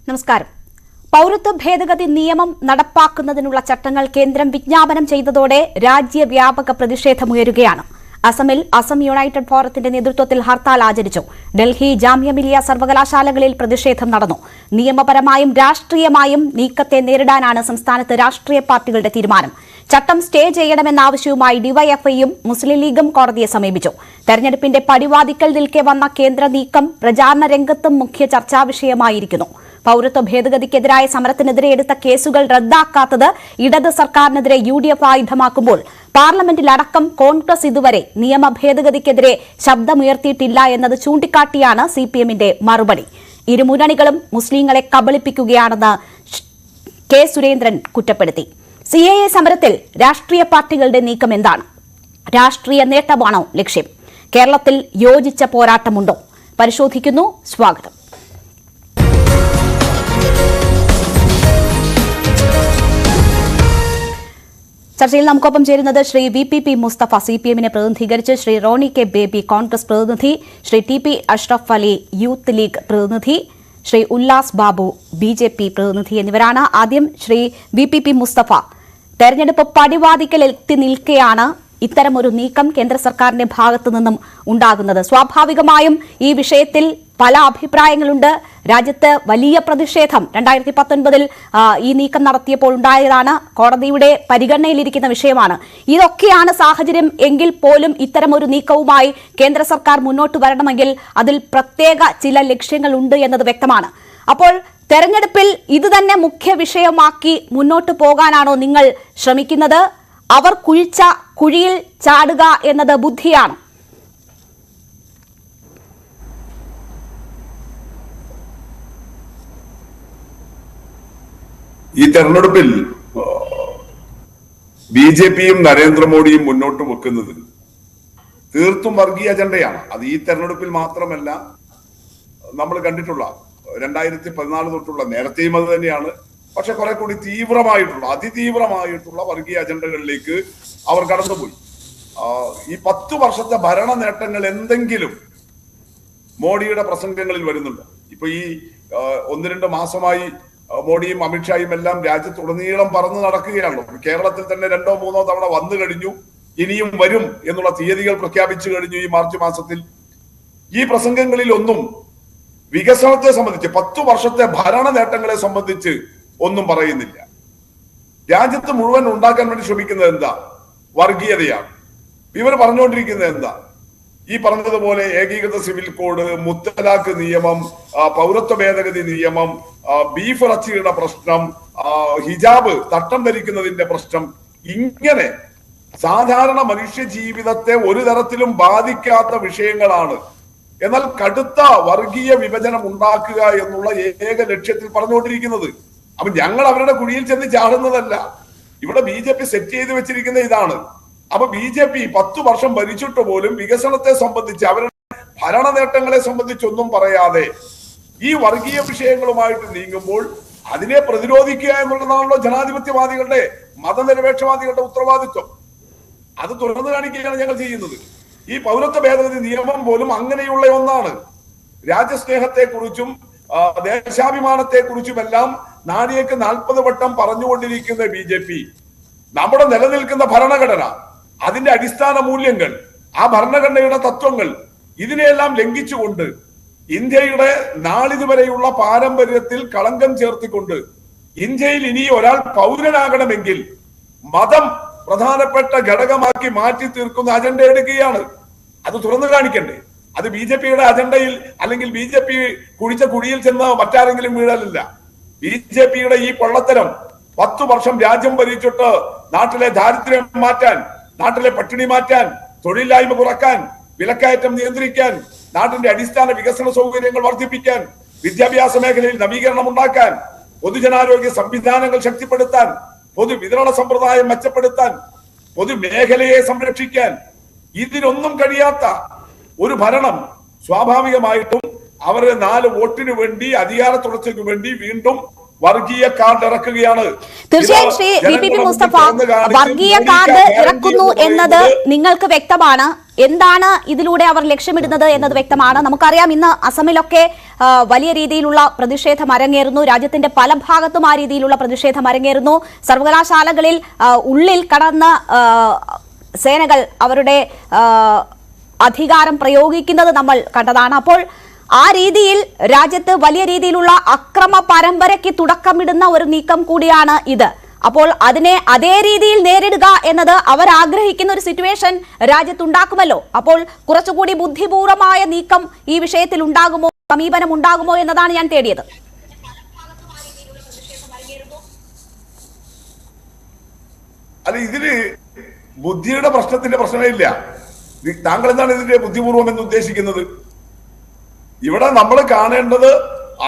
നമസ്കാരം. പൗരത്വ ഭേദഗതി നിയമം നടപ്പാക്കുന്നതിനുള്ള ചട്ടങ്ങൾ കേന്ദ്രം വിജ്ഞാപനം ചെയ്തതോടെ രാജ്യവ്യാപക പ്രതിഷേധമുയരുകയാണ്. അസമിൽ അസം യുണൈറ്റഡ് ഫോറത്തിന്റെ നേതൃത്വത്തിൽ ഹർത്താൽ ആചരിച്ചു. ഡൽഹി ജാമിയ മിലിയ സർവകലാശാലകളിൽ പ്രതിഷേധം നടന്നു. നിയമപരമായും രാഷ്ട്രീയമായും നീക്കത്തെ നേരിടാനാണ് സംസ്ഥാനത്ത് രാഷ്ട്രീയ പാർട്ടികളുടെ തീരുമാനം. ചട്ടം സ്റ്റേ ചെയ്യണമെന്ന ആവശ്യവുമായി ഡിവൈഎഫ്ഐയും മുസ്ലിം ലീഗും കോടതിയെ സമീപിച്ചു. തെരഞ്ഞെടുപ്പിന്റെ പടിവാതിക്കൽ നിൽക്കെ വന്ന കേന്ദ്ര നീക്കം പ്രചാരണ രംഗത്തും മുഖ്യ ചർച്ചാ വിഷയമായിരിക്കുന്നു. പൌരത്വ ഭേദഗതിക്കെതിരായ സമരത്തിനെതിരെ എടുത്ത കേസുകൾ റദ്ദാക്കാത്തത് ഇടത് സർക്കാരിനെതിരെ UDF ആയുധമാക്കുമ്പോൾ പാർലമെന്റിലടക്കം കോൺഗ്രസ് ഇതുവരെ നിയമ ഭേദഗതിക്കെതിരെ ശബ്ദമുയർത്തിയിട്ടില്ല എന്നത് ചൂണ്ടിക്കാട്ടിയാണ് CPMന്റെ മറുപടി. ഇരുമുന്നണികളും മുസ്ലിങ്ങളെ കബളിപ്പിക്കുകയാണെന്ന് കെ സുരേന്ദ്രൻ കുറ്റപ്പെടുത്തി. CAA സമരത്തിൽ രാഷ്ട്രീയ പാർട്ടികളുടെ നീക്കം എന്താണ്? രാഷ്ട്രീയ നേട്ടമാണോ ലക്ഷ്യം? കേരളത്തിൽ യോജിച്ച പോരാട്ടമുണ്ടോ? പരിശോധിക്കുന്നു. സ്വാഗതം. ചർച്ചയിൽ നമുക്കൊപ്പം ചേരുന്നത് ശ്രീ VPP മുസ്തഫ CPMനെ പ്രതിനിധീകരിച്ച്, ശ്രീ റോണി കെ ബേബി കോൺഗ്രസ് പ്രതിനിധി, Shri TP Ashraf Ali youth league പ്രതിനിധി, ശ്രീ ഉല്ലാസ് ബാബു BJP പ്രതിനിധി എന്നിവരാണ്. ആദ്യം ശ്രീ VPP മുസ്തഫ, തെരഞ്ഞെടുപ്പ് പടിവാതിക്കൽ എത്തി നിൽക്കെയാണ് ഇത്തരമൊരു നീക്കം കേന്ദ്ര സർക്കാരിന്റെ ഭാഗത്തു നിന്നും ഉണ്ടാകുന്നത്. സ്വാഭാവികമായും ഈ വിഷയത്തിൽ പല അഭിപ്രായങ്ങളുണ്ട്. രാജ്യത്ത് വലിയ പ്രതിഷേധം 2019 ഈ നീക്കം നടത്തിയപ്പോൾ ഉണ്ടായതാണ്. കോടതിയുടെ പരിഗണനയിലിരിക്കുന്ന വിഷയമാണ്. ഇതൊക്കെയാണ് സാഹചര്യം എങ്കിൽ പോലും ഇത്തരമൊരു നീക്കവുമായി കേന്ദ്ര സർക്കാർ മുന്നോട്ട് വരണമെങ്കിൽ അതിൽ പ്രത്യേക ചില ലക്ഷ്യങ്ങളുണ്ട് എന്നത് വ്യക്തമാണ്. അപ്പോൾ തെരഞ്ഞെടുപ്പിൽ ഇത് തന്നെ മുഖ്യ വിഷയമാക്കി മുന്നോട്ട് പോകാനാണോ നിങ്ങൾ ശ്രമിക്കുന്നത്? അവർ കുഴിച്ച കുഴിയിൽ ചാടുക എന്നത് ബുദ്ധിയാണ്? ഈ തെരഞ്ഞെടുപ്പിൽ BJPയും നരേന്ദ്രമോദിയും മുന്നോട്ട് വെക്കുന്നത് തീർത്തും വർഗീയ അജണ്ടയാണ്. അത് ഈ തെരഞ്ഞെടുപ്പിൽ മാത്രമല്ല, നമ്മൾ കണ്ടിട്ടുള്ള 2014 തൊട്ടുള്ള നേരത്തെയും അത് തന്നെയാണ്. പക്ഷെ കുറെ കൂടി തീവ്രമായിട്ടുള്ള അതിതീവ്രമായിട്ടുള്ള വർഗീയ അജണ്ടകളിലേക്ക് അവർ കടന്നുപോയി. ഈ 10 വർഷത്തെ ഭരണ നേട്ടങ്ങൾ എന്തെങ്കിലും മോഡിയുടെ പ്രസംഗങ്ങളിൽ വരുന്നുണ്ട്. ഇപ്പൊ ഈ 1-2 മാസമായി മോഡിയും അമിത്ഷായും എല്ലാം രാജ്യത്തുടനീളം പറന്ന് നടക്കുകയാണല്ലോ. കേരളത്തിൽ തന്നെ 2-3 തവണ വന്നു കഴിഞ്ഞു, ഇനിയും വരും എന്നുള്ള തീയതികൾ പ്രഖ്യാപിച്ചു കഴിഞ്ഞു ഈ മാർച്ച് മാസത്തിൽ. ഈ പ്രസംഗങ്ങളിൽ ഒന്നും വികസനത്തെ സംബന്ധിച്ച് 10 വർഷത്തെ ഭരണ നേട്ടങ്ങളെ സംബന്ധിച്ച് ഒന്നും പറയുന്നില്ല. രാജ്യത്ത് മുഴുവൻ ഉണ്ടാക്കാൻ വേണ്ടി ശ്രമിക്കുന്നത് എന്താ? വർഗീയതയാണ്. ഇവർ പറഞ്ഞുകൊണ്ടിരിക്കുന്നത് എന്താ? ഈ പറഞ്ഞതുപോലെ ഏകീകൃത സിവിൽ കോഡ്, മുത്തലാഖ് നിയമം, പൗരത്വ ഭേദഗതി നിയമം, ബീഫ് ഇറച്ചിയുടെ പ്രശ്നം, ഹിജാബ് തട്ടം ധരിക്കുന്നതിന്റെ പ്രശ്നം, ഇങ്ങനെ സാധാരണ മനുഷ്യ ജീവിതത്തെ ഒരു തരത്തിലും ബാധിക്കാത്ത വിഷയങ്ങളാണ്. എന്നാൽ കടുത്ത വർഗീയ വിഭജനം ഉണ്ടാക്കുക എന്നുള്ള ഏക ലക്ഷ്യത്തിൽ പറഞ്ഞുകൊണ്ടിരിക്കുന്നത്. അപ്പൊ ഞങ്ങൾ അവരുടെ കുഴിയിൽ ചെന്ന് ചാടുന്നതല്ല. ഇവിടെ BJP സെറ്റ് ചെയ്ത് വെച്ചിരിക്കുന്ന ഇതാണ്. അപ്പൊ BJP 10 വർഷം ഭരിച്ചിട്ട് പോലും വികസനത്തെ സംബന്ധിച്ച്, അവരുടെ ഭരണ നേട്ടങ്ങളെ സംബന്ധിച്ചൊന്നും പറയാതെ ഈ വർഗീയ വിഷയങ്ങളുമായിട്ട് നീങ്ങുമ്പോൾ അതിനെ പ്രതിരോധിക്കുക എന്നുള്ളതാണല്ലോ ജനാധിപത്യവാദികളുടെ, മതനിരപേക്ഷവാദികളുടെ ഉത്തരവാദിത്വം. അത് തുറന്നു കാണിക്കുകയാണ് ഞങ്ങൾ ചെയ്യുന്നത്. ഈ പൗരത്വ ഭേദഗതി നിയമം പോലും അങ്ങനെയുള്ള ഒന്നാണ്. രാജ്യസ്നേഹത്തെക്കുറിച്ചും ദേശാഭിമാനത്തെക്കുറിച്ചുമെല്ലാം നാടിയേക്ക് 40 വട്ടം പറഞ്ഞുകൊണ്ടിരിക്കുന്ന BJP നമ്മുടെ നിലനിൽക്കുന്ന ഭരണഘടന, അതിന്റെ അടിസ്ഥാന മൂല്യങ്ങൾ, ആ ഭരണഘടനയുടെ തത്വങ്ങൾ, ഇതിനെയെല്ലാം ലംഘിച്ചുകൊണ്ട് ഇന്ത്യയുടെ നാളിതുവരെയുള്ള പാരമ്പര്യത്തിൽ കളങ്കം ചേർത്തിക്കൊണ്ട് ഇന്ത്യയിൽ ഇനി ഒരാൾ പൗരനാകണമെങ്കിൽ മതം പ്രധാനപ്പെട്ട ഘടകമാക്കി മാറ്റി തീർക്കുന്ന അജണ്ട എടുക്കുകയാണ്. അത് തുറന്നു കാണിക്കണ്ടേ? അത് BJPയുടെ അജണ്ടയിൽ, അല്ലെങ്കിൽ BJP കുഴിച്ച കുഴിയിൽ ചെന്ന് മറ്റാരെങ്കിലും വീഴലില്ല. BJPയുടെ ഈ പൊള്ളത്തരം 10 വർഷം രാജ്യം ഭരിച്ചിട്ട് നാട്ടിലെ ദാരിദ്ര്യം മാറ്റാൻ, നാട്ടിലെ പട്ടിണി മാറ്റാൻ, തൊഴിലില്ലായ്മ കുറക്കാൻ, വിലക്കയറ്റം നിയന്ത്രിക്കാൻ, നാട്ടിന്റെ അടിസ്ഥാന വികസന സൗകര്യങ്ങൾ വർദ്ധിപ്പിക്കാൻ, വിദ്യാഭ്യാസ മേഖലയിൽ നവീകരണം ഉണ്ടാക്കാൻ, പൊതുജനാരോഗ്യ സംവിധാനങ്ങൾ ശക്തിപ്പെടുത്താൻ, പൊതുവിതരണ സമ്പ്രദായം മെച്ചപ്പെടുത്താൻ, പൊതുമേഖലയെ സംരക്ഷിക്കാൻ, ഇതിനൊന്നും കഴിയാത്ത ഒരു ഭരണം സ്വാഭാവികമായിട്ടും അവരുടെ 4 വോട്ടിന് വേണ്ടി, അധികാര തുടർച്ചയ്ക്ക് വേണ്ടി വീണ്ടും വർഗീയ കാർഡ് ഇറക്കുകയാണ്. തീർച്ചയായും ശ്രീ VPP മുസ്തഫ, വർഗീയ കാർഡ് ഇറക്കുന്നു എന്നത് നിങ്ങൾക്ക് വ്യക്തമാണ്. എന്താണ് ഇതിലൂടെ അവർ ലക്ഷ്യമിടുന്നത് എന്നത് വ്യക്തമാണ്. നമുക്കറിയാം, ഇന്ന് അസമിലൊക്കെ വലിയ രീതിയിലുള്ള പ്രതിഷേധം അരങ്ങേറുന്നു. രാജ്യത്തിന്റെ പല ഭാഗത്തും ആ രീതിയിലുള്ള പ്രതിഷേധം അരങ്ങേറുന്നു. സർവകലാശാലകളിൽ ഉള്ളിൽ കടന്ന് സേനകൾ അവരുടെ അധികാരം പ്രയോഗിക്കുന്നത് നമ്മൾ കണ്ടതാണ്. അപ്പോൾ ആ രീതിയിൽ രാജ്യത്ത് വലിയ രീതിയിലുള്ള അക്രമ പരമ്പരയ്ക്ക് തുടക്കമിടുന്ന ഒരു നീക്കം കൂടിയാണ് ഇത്. അപ്പോൾ അതിനെ അതേ രീതിയിൽ നേരിടുക എന്നത് അവർ ആഗ്രഹിക്കുന്ന ഒരു സിറ്റുവേഷൻ രാജ്യത്തുണ്ടാക്കുമല്ലോ. അപ്പോൾ കുറച്ചുകൂടി ബുദ്ധിപൂർവമായ നീക്കം ഈ വിഷയത്തിൽ ഉണ്ടാകുമോ, സമീപനം ഉണ്ടാകുമോ എന്നതാണ് ഞാൻ തേടിയത്. അല്ല, ഇതില് ബുദ്ധിയുടെ പ്രശ്നമേ ഇല്ല. താങ്കൾ എന്താണ് ഇതിന്റെ ബുദ്ധിപൂർവം എന്ന് ഉദ്ദേശിക്കുന്നത്? ഇവിടെ നമ്മൾ കാണേണ്ടത്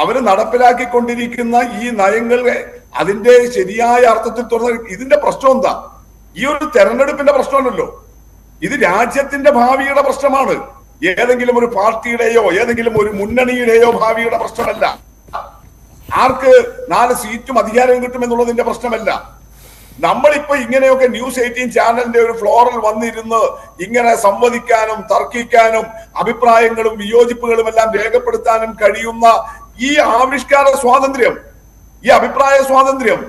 അവര് നടപ്പിലാക്കിക്കൊണ്ടിരിക്കുന്ന ഈ നയങ്ങളെ അതിന്റെ ശരിയായ അർത്ഥത്തിൽ തുറന്ന് ഇതിന്റെ പ്രശ്നം എന്താ? ഈ ഒരു തെരഞ്ഞെടുപ്പിന്റെ പ്രശ്നമല്ലല്ലോ, ഇത് രാജ്യത്തിന്റെ ഭാവിയുടെ പ്രശ്നമാണ്. ഏതെങ്കിലും ഒരു പാർട്ടിയുടെയോ ഏതെങ്കിലും ഒരു മുന്നണിയുടെയോ ഭാവിയുടെ പ്രശ്നമല്ല. ആർക്ക് 4 സീറ്റും അധികാരവും കിട്ടുമെന്നുള്ളതിന്റെ പ്രശ്നമല്ല. നമ്മളിപ്പോ ഇങ്ങനെയൊക്കെ ന്യൂസ് 18 ചാനലിന്റെ ഒരു ഫ്ലോറിൽ വന്നിരുന്ന് ഇങ്ങനെ സംവദിക്കാനും തർക്കിക്കാനും അഭിപ്രായങ്ങളും വിയോജിപ്പുകളും എല്ലാം രേഖപ്പെടുത്താനും കഴിയുന്ന ഈ ആവിഷ്കാര സ്വാതന്ത്ര്യം, ഈ അഭിപ്രായ സ്വാതന്ത്ര്യം,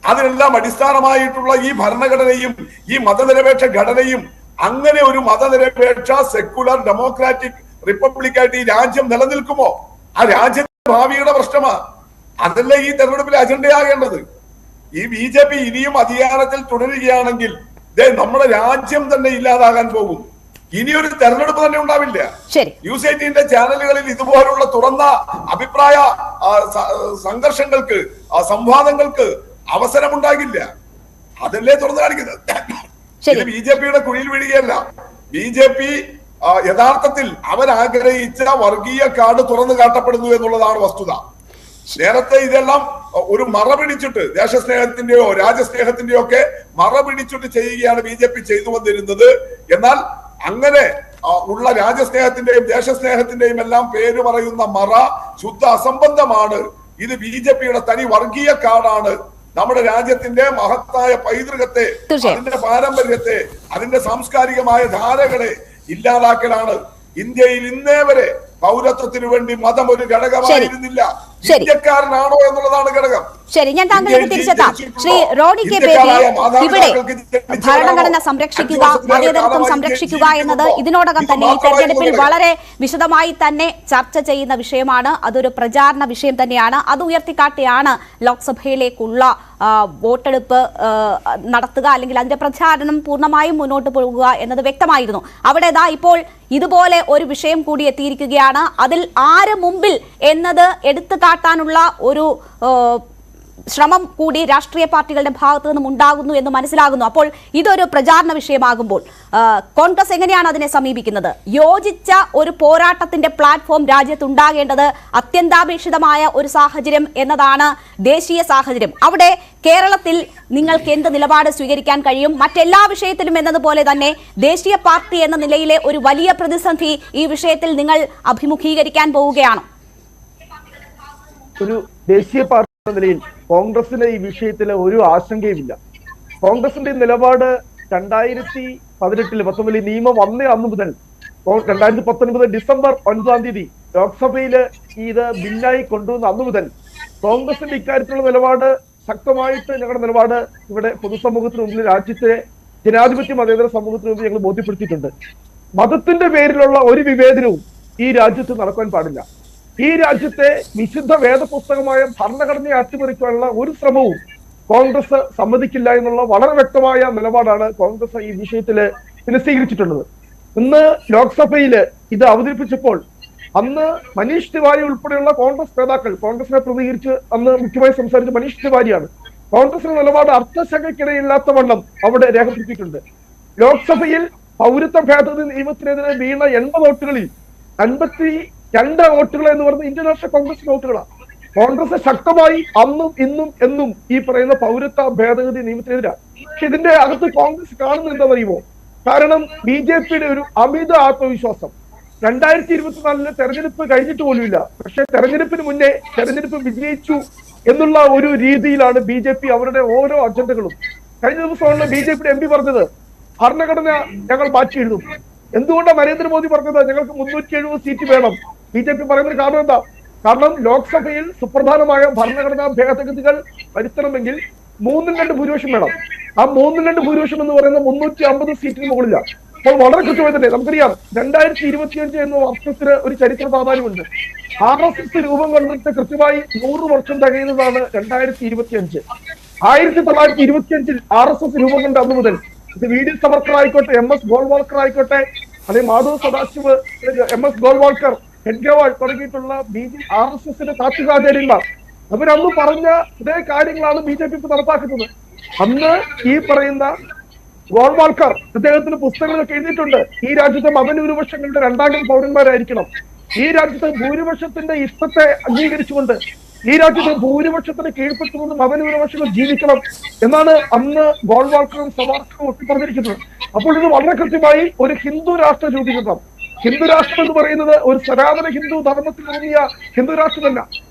അതിനെല്ലാം അടിസ്ഥാനമായിട്ടുള്ള ഈ ഭരണഘടനയും ഈ മതനിരപേക്ഷ ഘടനയും, അങ്ങനെ ഒരു മതനിരപേക്ഷ സെക്കുലർ ഡെമോക്രാറ്റിക് റിപ്പബ്ലിക്കായിട്ട് ഈ രാജ്യം നിലനിൽക്കുമോ? ആ രാജ്യത്തിന്റെ ഭാവിയുടെ പ്രശ്നമാണ്. അതല്ലേ ഈ തെരഞ്ഞെടുപ്പിലെ അജണ്ടയാകേണ്ടത്. ഈ BJP ഇനിയും അധികാരത്തിൽ തുടരുകയാണെങ്കിൽ നമ്മുടെ രാജ്യം തന്നെ ഇല്ലാതാകാൻ പോകും. ഇനിയൊരു തെരഞ്ഞെടുപ്പ് തന്നെ ഉണ്ടാവില്ല. ന്യൂസ് 18 ചാനലുകളിൽ ഇതുപോലുള്ള തുറന്ന അഭിപ്രായ സംഘർഷങ്ങൾക്ക്, സംവാദങ്ങൾക്ക് അവസരമുണ്ടാകില്ല. അതല്ലേ തുറന്നു കാണിക്കുന്നത്. ഇത് BJPയുടെ കുഴിയിൽ വീഴുകയല്ല. BJP യഥാർത്ഥത്തിൽ അവരാഗ്രഹിച്ച വർഗീയ കാർഡ് തുറന്നു കാട്ടപ്പെടുന്നു എന്നുള്ളതാണ് വസ്തുത. നേരത്തെ ഇതെല്ലാം ഒരു മറ പിടിച്ചിട്ട്, ദേശസ്നേഹത്തിന്റെയോ രാജ്യസ്നേഹത്തിന്റെയോ ഒക്കെ മറ പിടിച്ചിട്ട് ചെയ്യുകയാണ് BJP ചെയ്തു വന്നിരുന്നത്. എന്നാൽ അങ്ങനെ ഉള്ള രാജ്യസ്നേഹത്തിന്റെയും ദേശസ്നേഹത്തിന്റെയും എല്ലാം പേര് പറയുന്ന മറ ശുദ്ധ അസംബന്ധമാണ്. ഇത് BJPയുടെ തനി വർഗീയ കാർഡാണ്. നമ്മുടെ രാജ്യത്തിന്റെ മഹത്തായ പൈതൃകത്തെ, അതിന്റെ പാരമ്പര്യത്തെ, അതിന്റെ സാംസ്കാരികമായ ധാരകളെ ഇല്ലാതാക്കലാണ്. ഇന്ത്യയിൽ ഇന്നേ വരെ പൗരത്വത്തിനു വേണ്ടി മതം ഒരു ഘടകമായിരുന്നില്ല. ഇന്ത്യക്കാരനാണോ എന്നുള്ളതാണ് ഘടകം. ശരി, ഞാൻ താങ്കളിലേക്ക് തിരിച്ചെത്താം. ശ്രീ റോണി കെ ബേബി, ഇവിടെ ഭരണഘടന സംരക്ഷിക്കുക, മതേതരത്വം സംരക്ഷിക്കുക എന്നത് ഇതിനോടകം തന്നെ ഈ തെരഞ്ഞെടുപ്പിൽ വളരെ വിശദമായി തന്നെ ചർച്ച ചെയ്യുന്ന വിഷയമാണ്. അതൊരു പ്രചാരണ വിഷയം തന്നെയാണ്. അത് ഉയർത്തിക്കാട്ടിയാണ് ലോക്സഭയിലേക്കുള്ള വോട്ടെടുപ്പ് നടത്തുക, അല്ലെങ്കിൽ അതിന്റെ പ്രചാരണം പൂർണ്ണമായും മുന്നോട്ട് പോകുക എന്നത് വ്യക്തമായിരുന്നു. അവിടെ ഇപ്പോൾ ഇതുപോലെ ഒരു വിഷയം കൂടി എത്തിയിരിക്കുകയാണ്. അതിൽ ആര് മുമ്പിൽ എന്നത് എടുത്തു കാട്ടാനുള്ള ഒരു ശ്രമം കൂടി രാഷ്ട്രീയ പാർട്ടികളുടെ ഭാഗത്തു നിന്നും ഉണ്ടാകുന്നു എന്ന് മനസ്സിലാകുന്നു. അപ്പോൾ ഇതൊരു പ്രചാരണ വിഷയമാകുമ്പോൾ കോൺഗ്രസ് എങ്ങനെയാണ് അതിനെ സമീപിക്കുന്നത്? യോജിച്ച ഒരു പോരാട്ടത്തിന്റെ പ്ലാറ്റ്ഫോം രാജ്യത്തുണ്ടാകേണ്ടത് അത്യന്താപേക്ഷിതമായ ഒരു സാഹചര്യം എന്നതാണ് ദേശീയ സാഹചര്യം. അവിടെ കേരളത്തിൽ നിങ്ങൾക്ക് എന്ത് നിലപാട് സ്വീകരിക്കാൻ കഴിയും? മറ്റെല്ലാ വിഷയത്തിലും എന്നതുപോലെ തന്നെ ദേശീയ പാർട്ടി എന്ന നിലയിലെ ഒരു വലിയ പ്രതിസന്ധി ഈ വിഷയത്തിൽ നിങ്ങൾ അഭിമുഖീകരിക്കാൻ പോവുകയാണോ? ഒരു ദേശീയ പാർട്ടി എന്ന നിലയിൽ കോൺഗ്രസിന് ഈ വിഷയത്തിൽ ഒരു ആശങ്കയുമില്ല. കോൺഗ്രസിന്റെ നിലപാട് 2018 നിയമം വന്ന അന്ന് മുതൽ 2019 ഡിസംബർ 9 ലോക്സഭയില് ഇത് ബില്ലായി കൊണ്ടുവന്ന അന്നു മുതൽ കോൺഗ്രസിന്റെ ഇക്കാര്യത്തിലുള്ള നിലപാട് ശക്തമായിട്ട്, ഞങ്ങളുടെ നിലപാട് ഇവിടെ പൊതുസമൂഹത്തിന് മുമ്പിൽ, രാജ്യത്തെ ജനാധിപത്യ മതേതര സമൂഹത്തിന് മുമ്പിൽ ഞങ്ങൾ ബോധ്യപ്പെടുത്തിയിട്ടുണ്ട്. മതത്തിന്റെ പേരിലുള്ള ഒരു വിവേചനവും ഈ രാജ്യത്ത് നടക്കാൻ പാടില്ല. ഈ രാജ്യത്തെ വിശുദ്ധ വേദപുസ്തകമായ ഭരണഘടനയെ അട്ടിമറിക്കാനുള്ള ഒരു ശ്രമവും കോൺഗ്രസ് സമ്മതിക്കില്ല എന്നുള്ള വളരെ വ്യക്തമായ നിലപാടാണ് കോൺഗ്രസ് ഈ വിഷയത്തിൽ സ്വീകരിച്ചിട്ടുള്ളത്. ഇന്ന് ലോക്സഭയില് ഇത് അവതരിപ്പിച്ചപ്പോൾ അന്ന് മനീഷ് തിവാരി ഉൾപ്പെടെയുള്ള കോൺഗ്രസ് നേതാക്കൾ, കോൺഗ്രസിനെ പ്രതികരിച്ച് അന്ന് മുഖ്യമായി സംസാരിച്ച മനീഷ് തിവാരിയാണ്. കോൺഗ്രസിന്റെ നിലപാട് അർത്ഥശങ്കയ്ക്കിടയില്ലാത്ത വണ്ണം അവിടെ രേഖപ്പെടുത്തിയിട്ടുണ്ട്. ലോക്സഭയിൽ പൗരത്വ ഭേദഗതി നിയമത്തിനെതിരെ വീണ 80 വോട്ടുകളിൽ 52 വോട്ടുകൾ എന്ന് പറയുന്നത് ഇന്ത്യൻ നാഷണൽ കോൺഗ്രസ് വോട്ടുകളാണ്. കോൺഗ്രസ് ശക്തമായി അന്നും ഇന്നും എന്നും ഈ പറയുന്ന പൗരത്വ ഭേദഗതി നിയമത്തിനെതിരാണ്. പക്ഷെ ഇതിന്റെ അകത്ത് കോൺഗ്രസ് കാണുന്നത് എന്താ പറയുമോ? കാരണം BJPയുടെ ഒരു അമിത ആത്മവിശ്വാസം. 2024 തെരഞ്ഞെടുപ്പ് കഴിഞ്ഞിട്ട് പോലുമില്ല, പക്ഷെ തെരഞ്ഞെടുപ്പിന് മുന്നേ തെരഞ്ഞെടുപ്പ് വിജയിച്ചു എന്നുള്ള ഒരു രീതിയിലാണ് BJP അവരുടെ ഓരോ അജണ്ടകളും. കഴിഞ്ഞ ദിവസമാണ് BJP MP പറഞ്ഞത് ഭരണഘടന ഞങ്ങൾ മാറ്റി എഴുതും. എന്തുകൊണ്ടാണ് നരേന്ദ്രമോദി പറഞ്ഞത് ഞങ്ങൾക്ക് 370 സീറ്റ് വേണം? BJP പറയുന്നത് കാരണം എന്താ? കാരണം ലോക്സഭയിൽ സുപ്രധാനമായ ഭരണഘടനാ ഭേദഗതികൾ വരുത്തണമെങ്കിൽ 2/3 ഭൂരിപക്ഷം വേണം. ആ 2/3 ഭൂരിപക്ഷം എന്ന് പറയുന്നത് 350 സീറ്റിന് മുകളിലാണ്. അപ്പോൾ വളരെ കൃത്യമായി തന്നെ നമുക്കറിയാം 2025 എന്ന വർഷത്തിന് ഒരു ചരിത്ര പ്രാധാന്യമുണ്ട്. RSS രൂപം കൊണ്ടിട്ട് കൃത്യമായി 100 വർഷം തികയുന്നതാണ് 2025. 1925 RSS രൂപം കൊണ്ട അന്ന് മുതൽ ഇത് VD സവർക്കർ ആയിക്കോട്ടെ, MS ഗോൾവാൾക്കർ ആയിക്കോട്ടെ, അല്ലെങ്കിൽ മാധവ് സദാശിവ്, MS ഗോൾവാൾക്കർ, ഹെഡ്ഗേവാൾ തുടങ്ങിയിട്ടുള്ള RSSന്റെ താത്വികാചാര്യന്മാർ അവരന്ന് പറഞ്ഞ ഇതേ കാര്യങ്ങളാണ് BJP ഇപ്പൊ നടപ്പാക്കുന്നത്. അന്ന് ഈ പറയുന്ന ഗോൾവാൾക്കർ അദ്ദേഹത്തിന്റെ പുസ്തകങ്ങളൊക്കെ എഴുതിയിട്ടുണ്ട്. ഈ രാജ്യത്തെ മതന്യൂനപക്ഷങ്ങളുടെ 2ാം പൗരന്മാരായിരിക്കണം. ഈ രാജ്യത്തെ ഭൂരിപക്ഷത്തിന്റെ ഇഷ്ടത്തെ അംഗീകരിച്ചുകൊണ്ട് ഈ രാജ്യത്തെ ഭൂരിപക്ഷത്തിന് കീഴ്പ്പെട്ടുകൊണ്ട് മതന്യൂനപക്ഷങ്ങൾ ജീവിക്കണം എന്നാണ് അന്ന് ഗോൾവാൾക്കറും സവാർക്കറും ഒക്കെ പറഞ്ഞിരിക്കുന്നത്. അപ്പോൾ ഇത് വളരെ കൃത്യമായി ഒരു ഹിന്ദു രാഷ്ട്ര രൂപീകരണം. ഹിന്ദു രാഷ്ട്രം എന്ന് പറയുന്നത് ഒരു സനാതന ഹിന്ദു ധർമ്മത്തിലൂന്നിയ ഹിന്ദു രാഷ്ട്രമല്ല.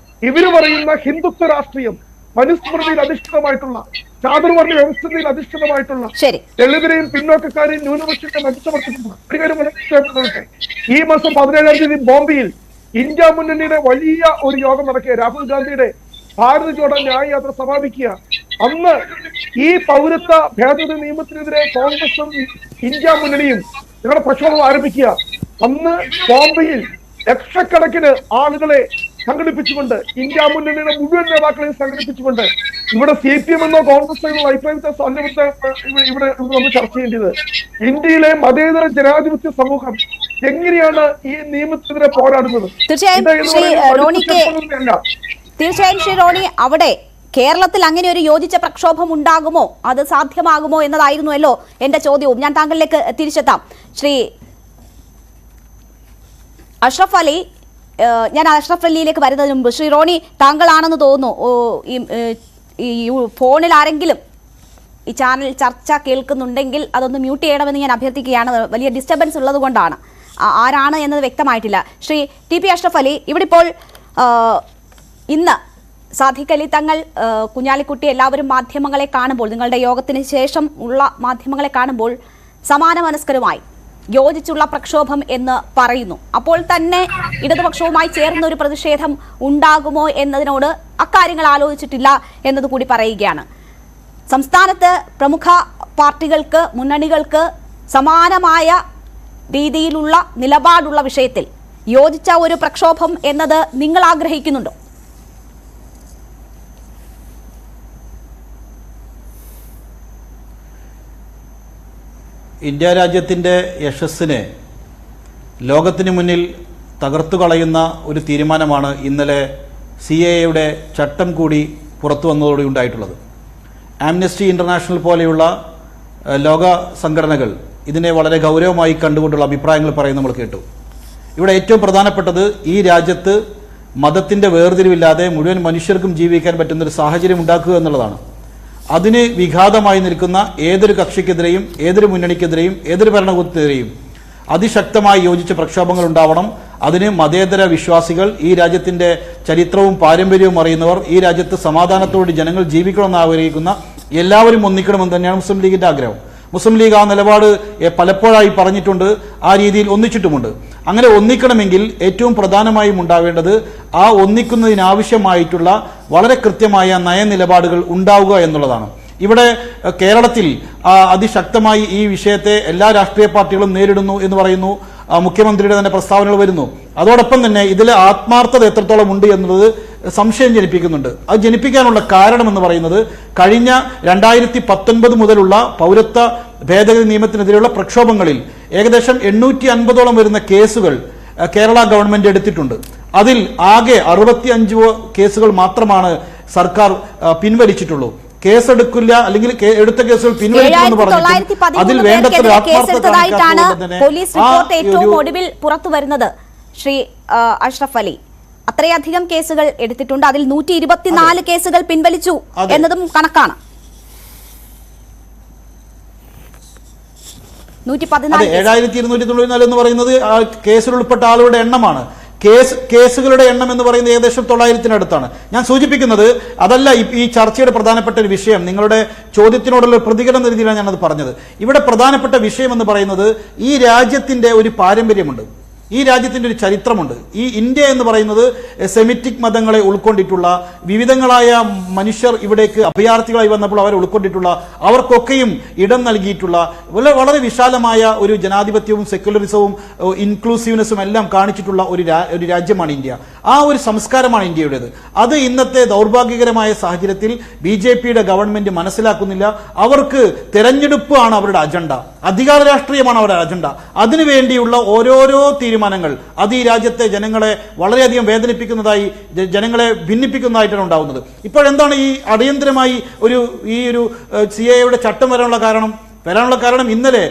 ഇവര് പറയുന്ന ഹിന്ദുത്വ രാഷ്ട്രീയം മനുസ്മൃതിയിൽ അധിഷ്ഠിതമായിട്ടുള്ള, ചാതുർവർണ്ണ വ്യവസ്ഥയിൽ അധിഷ്ഠിതമായിട്ടുള്ള, ദളിതരെയും പിന്നോക്കക്കാരെയും ന്യൂനപക്ഷത്തെ മനസ്സമർപ്പിച്ചിട്ടുണ്ട്. ഈ മാസം 17-ാം തീയതി ബോംബെയിൽ ഇന്ത്യ മുന്നണിയുടെ വലിയ ഒരു യോഗം നടക്കുക. രാഹുൽ ഗാന്ധിയുടെ ഭാരത് ജോഡോ ന്യായ യാത്ര സമാപിക്കുക. അന്ന് ഈ പൗരത്വ ഭേദഗതി നിയമത്തിനെതിരെ കോൺഗ്രസും ഇന്ത്യ മുന്നണിയും ഞങ്ങളുടെ പ്രക്ഷോഭം ആരംഭിക്കുക. അന്ന് ബോംബെയിൽ ലക്ഷക്കണക്കിന് ആളുകളെ സംഘടിപ്പിച്ചുകൊണ്ട്, ഇന്ത്യ മുന്നണിയുടെ മുഴുവൻ നേതാക്കളെയും സംഘടിപ്പിച്ചുകൊണ്ട്, ഇവിടെ CPM എന്നോ കോൺഗ്രസ് എന്നോ അഭിപ്രായത്തെ ഇവിടെ നമ്മൾ ചർച്ച ചെയ്യേണ്ടത് ഇന്ത്യയിലെ മതേതര ജനാധിപത്യ സമൂഹം എങ്ങനെയാണ് ഈ നിയമത്തിനെതിരെ പോരാടുന്നത്. തീർച്ചയായും ശ്രീ റോണി, അവിടെ കേരളത്തിൽ അങ്ങനെ ഒരു യോജിച്ച പ്രക്ഷോഭം ഉണ്ടാകുമോ, അത് സാധ്യമാകുമോ എന്നതായിരുന്നുവല്ലോ എന്റെ ചോദ്യവും. ഞാൻ താങ്കളിലേക്ക് തിരിച്ചെത്താം. ശ്രീ അഷ്റഫ് അലി, ഞാൻ അഷ്റഫ് അലിയിലേക്ക് വരുന്നതിന് മുമ്പ് ശ്രീ റോണി, താങ്കളാണെന്ന് തോന്നുന്നു ഈ ഫോണിൽ ആരെങ്കിലും ഈ ചാനൽ ചർച്ച കേൾക്കുന്നുണ്ടെങ്കിൽ അതൊന്ന് മ്യൂട്ട് ചെയ്യണമെന്ന് ഞാൻ അഭ്യർത്ഥിക്കുകയാണ്. വലിയ ഡിസ്റ്റർബൻസ് ഉള്ളത് കൊണ്ടാണ്. ആരാണ് എന്നത് വ്യക്തമായിട്ടില്ല. ശ്രീ TP അഷ്റഫ് അലി, ഇവിടെ ഇപ്പോൾ ഇന്ന് സാദിഖ് അലി തങ്ങൾ, കുഞ്ഞാലിക്കുട്ടി, എല്ലാവരും മാധ്യമങ്ങളെ കാണുമ്പോൾ, നിങ്ങളുടെ യോഗത്തിന് ശേഷം ഉള്ള മാധ്യമങ്ങളെ കാണുമ്പോൾ സമാന മനസ്കരുമായി യോജിച്ചുള്ള പ്രക്ഷോഭം എന്ന് പറയുന്നു. അപ്പോൾ തന്നെ ഇടതുപക്ഷവുമായി ചേർന്ന ഒരു പ്രതിഷേധം ഉണ്ടാകുമോ എന്നതിനോട് അക്കാര്യങ്ങൾ ആലോചിച്ചിട്ടില്ല എന്നതുകൂടി പറയുകയാണ്. സംസ്ഥാനത്ത് പ്രമുഖ പാർട്ടികൾക്ക്, മുന്നണികൾക്ക് സമാനമായ രീതിയിലുള്ള നിലപാടുള്ള വിഷയത്തിൽ യോജിച്ച ഒരു പ്രക്ഷോഭം എന്നത് നിങ്ങൾ ആഗ്രഹിക്കുന്നുണ്ടോ? ഇന്ത്യ രാജ്യത്തിൻ്റെ യശസ്സിനെ ലോകത്തിന് മുന്നിൽ തകർത്തു കളയുന്ന ഒരു തീരുമാനമാണ് ഇന്നലെ CAA ചട്ടം കൂടി പുറത്തു വന്നതോടെ ഉണ്ടായിട്ടുള്ളത്. ആംനസ്റ്റി ഇൻ്റർനാഷണൽ പോലെയുള്ള ലോക സംഘടനകൾ ഇതിനെ വളരെ ഗൗരവമായി കണ്ടുകൊണ്ടുള്ള അഭിപ്രായങ്ങൾ പറയുന്നത് നമ്മൾ കേട്ടു. ഇവിടെ ഏറ്റവും പ്രധാനപ്പെട്ടത് ഈ രാജ്യത്ത് മതത്തിൻ്റെ വേർതിരിവില്ലാതെ മുഴുവൻ മനുഷ്യർക്കും ജീവിക്കാൻ പറ്റുന്നൊരു സാഹചര്യം ഉണ്ടാക്കുക എന്നുള്ളതാണ്. അതിന് വിഘാതമായി നിൽക്കുന്ന ഏതൊരു കക്ഷിക്കെതിരെയും, ഏതൊരു മുന്നണിക്കെതിരെയും, ഏതൊരു ഭരണകൂടത്തിനെതിരെയും അതിശക്തമായി യോജിച്ച പ്രക്ഷോഭങ്ങൾ ഉണ്ടാവണം. അതിന് മതേതര വിശ്വാസികൾ, ഈ രാജ്യത്തിൻ്റെ ചരിത്രവും പാരമ്പര്യവും അറിയുന്നവർ, ഈ രാജ്യത്ത് സമാധാനത്തോടെ ജനങ്ങൾ ജീവിക്കണമെന്ന് ആഗ്രഹിക്കുന്ന എല്ലാവരും ഒന്നിക്കണമെന്ന് തന്നെയാണ് മുസ്ലിം ലീഗിൻ്റെ ആഗ്രഹം. മുസ്ലിം ലീഗ് ആ നിലപാട് പലപ്പോഴായി പറഞ്ഞിട്ടുണ്ട്, ആ രീതിയിൽ ഒന്നിച്ചിട്ടുമുണ്ട്. അങ്ങനെ ഒന്നിക്കണമെങ്കിൽ ഏറ്റവും പ്രധാനമായും ഉണ്ടാവേണ്ടത് ആ ഒന്നിക്കുന്നതിനാവശ്യമായിട്ടുള്ള വളരെ കൃത്യമായ നയനിലപാടുകൾ ഉണ്ടാവുക എന്നുള്ളതാണ്. ഇവിടെ കേരളത്തിൽ അതിശക്തമായി ഈ വിഷയത്തെ എല്ലാ രാഷ്ട്രീയ പാർട്ടികളും നേരിടുന്നു എന്ന് പറയുന്നു. മുഖ്യമന്ത്രിയുടെ തന്നെ പ്രസ്താവനകൾ വരുന്നു. അതോടൊപ്പം തന്നെ ഇതിലെ ആത്മാർത്ഥത എത്രത്തോളം ഉണ്ട് എന്നുള്ളത് സംശയം ജനിപ്പിക്കുന്നുണ്ട്. അത് ജനിപ്പിക്കാനുള്ള കാരണമെന്ന് പറയുന്നത് കഴിഞ്ഞ 2019 മുതലുള്ള പൗരത്വ ഭേദഗതി നിയമത്തിനെതിരെയുള്ള പ്രക്ഷോഭങ്ങളിൽ ഏകദേശം 850ഓളം വരുന്ന കേസുകൾ കേരള ഗവൺമെന്റ് എടുത്തിട്ടുണ്ട്. അതിൽ ആകെ 65 കേസുകൾ മാത്രമാണ് സർക്കാർ പിൻവലിച്ചിട്ടുള്ളൂ. കേസെടുക്കില്ല, അല്ലെങ്കിൽ എടുത്ത കേസുകൾ പിൻവലിക്കുമെന്ന് പറഞ്ഞിട്ട് അതിൽ വേണ്ടത്ര പോലീസ് റിപ്പോർട്ട് ഏറ്റവും ഒടുവിൽ പുറത്തു വരുന്നത്. ശ്രീ അഷ്റഫ് അലി, അത്രയധികം കേസുകൾ എടുത്തിട്ടുണ്ട്. അതിൽ 124 കേസുകൾ പിൻവലിച്ചു എന്നതും കണക്കാണ്. 7294 എന്ന് പറയുന്നത് കേസിൽ ഉൾപ്പെട്ട ആളുകളുടെ എണ്ണമാണ്. കേസുകളുടെ എണ്ണം എന്ന് പറയുന്നത് ഏകദേശം 900-ത്തിനടുത്താണ്. ഞാൻ സൂചിപ്പിക്കുന്നത് അതല്ല ഈ ചർച്ചയുടെ പ്രധാനപ്പെട്ട ഒരു വിഷയം. നിങ്ങളുടെ ചോദ്യത്തിനോടുള്ള പ്രതികരണം എന്ന രീതിയിലാണ് ഞാനത് പറഞ്ഞത്. ഇവിടെ പ്രധാനപ്പെട്ട വിഷയം എന്ന് പറയുന്നത് ഈ രാജ്യത്തിന്റെ ഒരു പാരമ്പര്യമുണ്ട്, ഈ രാജ്യത്തിന്റെ ഒരു ചരിത്രമുണ്ട്. ഈ ഇന്ത്യ എന്ന് പറയുന്നത് സെമിറ്റിക് മതങ്ങളെ ഉൾക്കൊണ്ടിട്ടുള്ള, വിവിധങ്ങളായ മനുഷ്യർ ഇവിടേക്ക് അഭയാർത്ഥികളായി വന്നപ്പോൾ അവരെ ഉൾക്കൊണ്ടിട്ടുള്ള, അവർക്കൊക്കെയും ഇടം നൽകിയിട്ടുള്ള വളരെ വിശാലമായ ഒരു ജനാധിപത്യവും സെക്യുലറിസവും ഇൻക്ലൂസീവ്നെസ്സും എല്ലാം കാണിച്ചിട്ടുള്ള ഒരു രാജ്യമാണ് ഇന്ത്യ. ആ ഒരു സംസ്കാരമാണ് ഇന്ത്യയുടേത്. അത് ഇന്നത്തെ ദൗർഭാഗ്യകരമായ സാഹചര്യത്തിൽ BJPയുടെ ഗവൺമെന്റ് മനസ്സിലാക്കുന്നില്ല. അവർക്ക് തെരഞ്ഞെടുപ്പ് ആണ് അവരുടെ അജണ്ട, അധികാര രാഷ്ട്രീയമാണ് അവരുടെ അജണ്ട. അതിനുവേണ്ടിയുള്ള ഓരോരോ തീരുമാനങ്ങൾ അത് ഈ രാജ്യത്തെ ജനങ്ങളെ വളരെയധികം വേദനിപ്പിക്കുന്നതായി, ജനങ്ങളെ ഭിന്നിപ്പിക്കുന്നതായിട്ടാണ് ഉണ്ടാവുന്നത്. ഇപ്പോഴെന്താണ് ഈ അടിയന്തരമായി ഈ ഒരു CAA ചട്ടം വരാനുള്ള കാരണം? ഇന്നലെ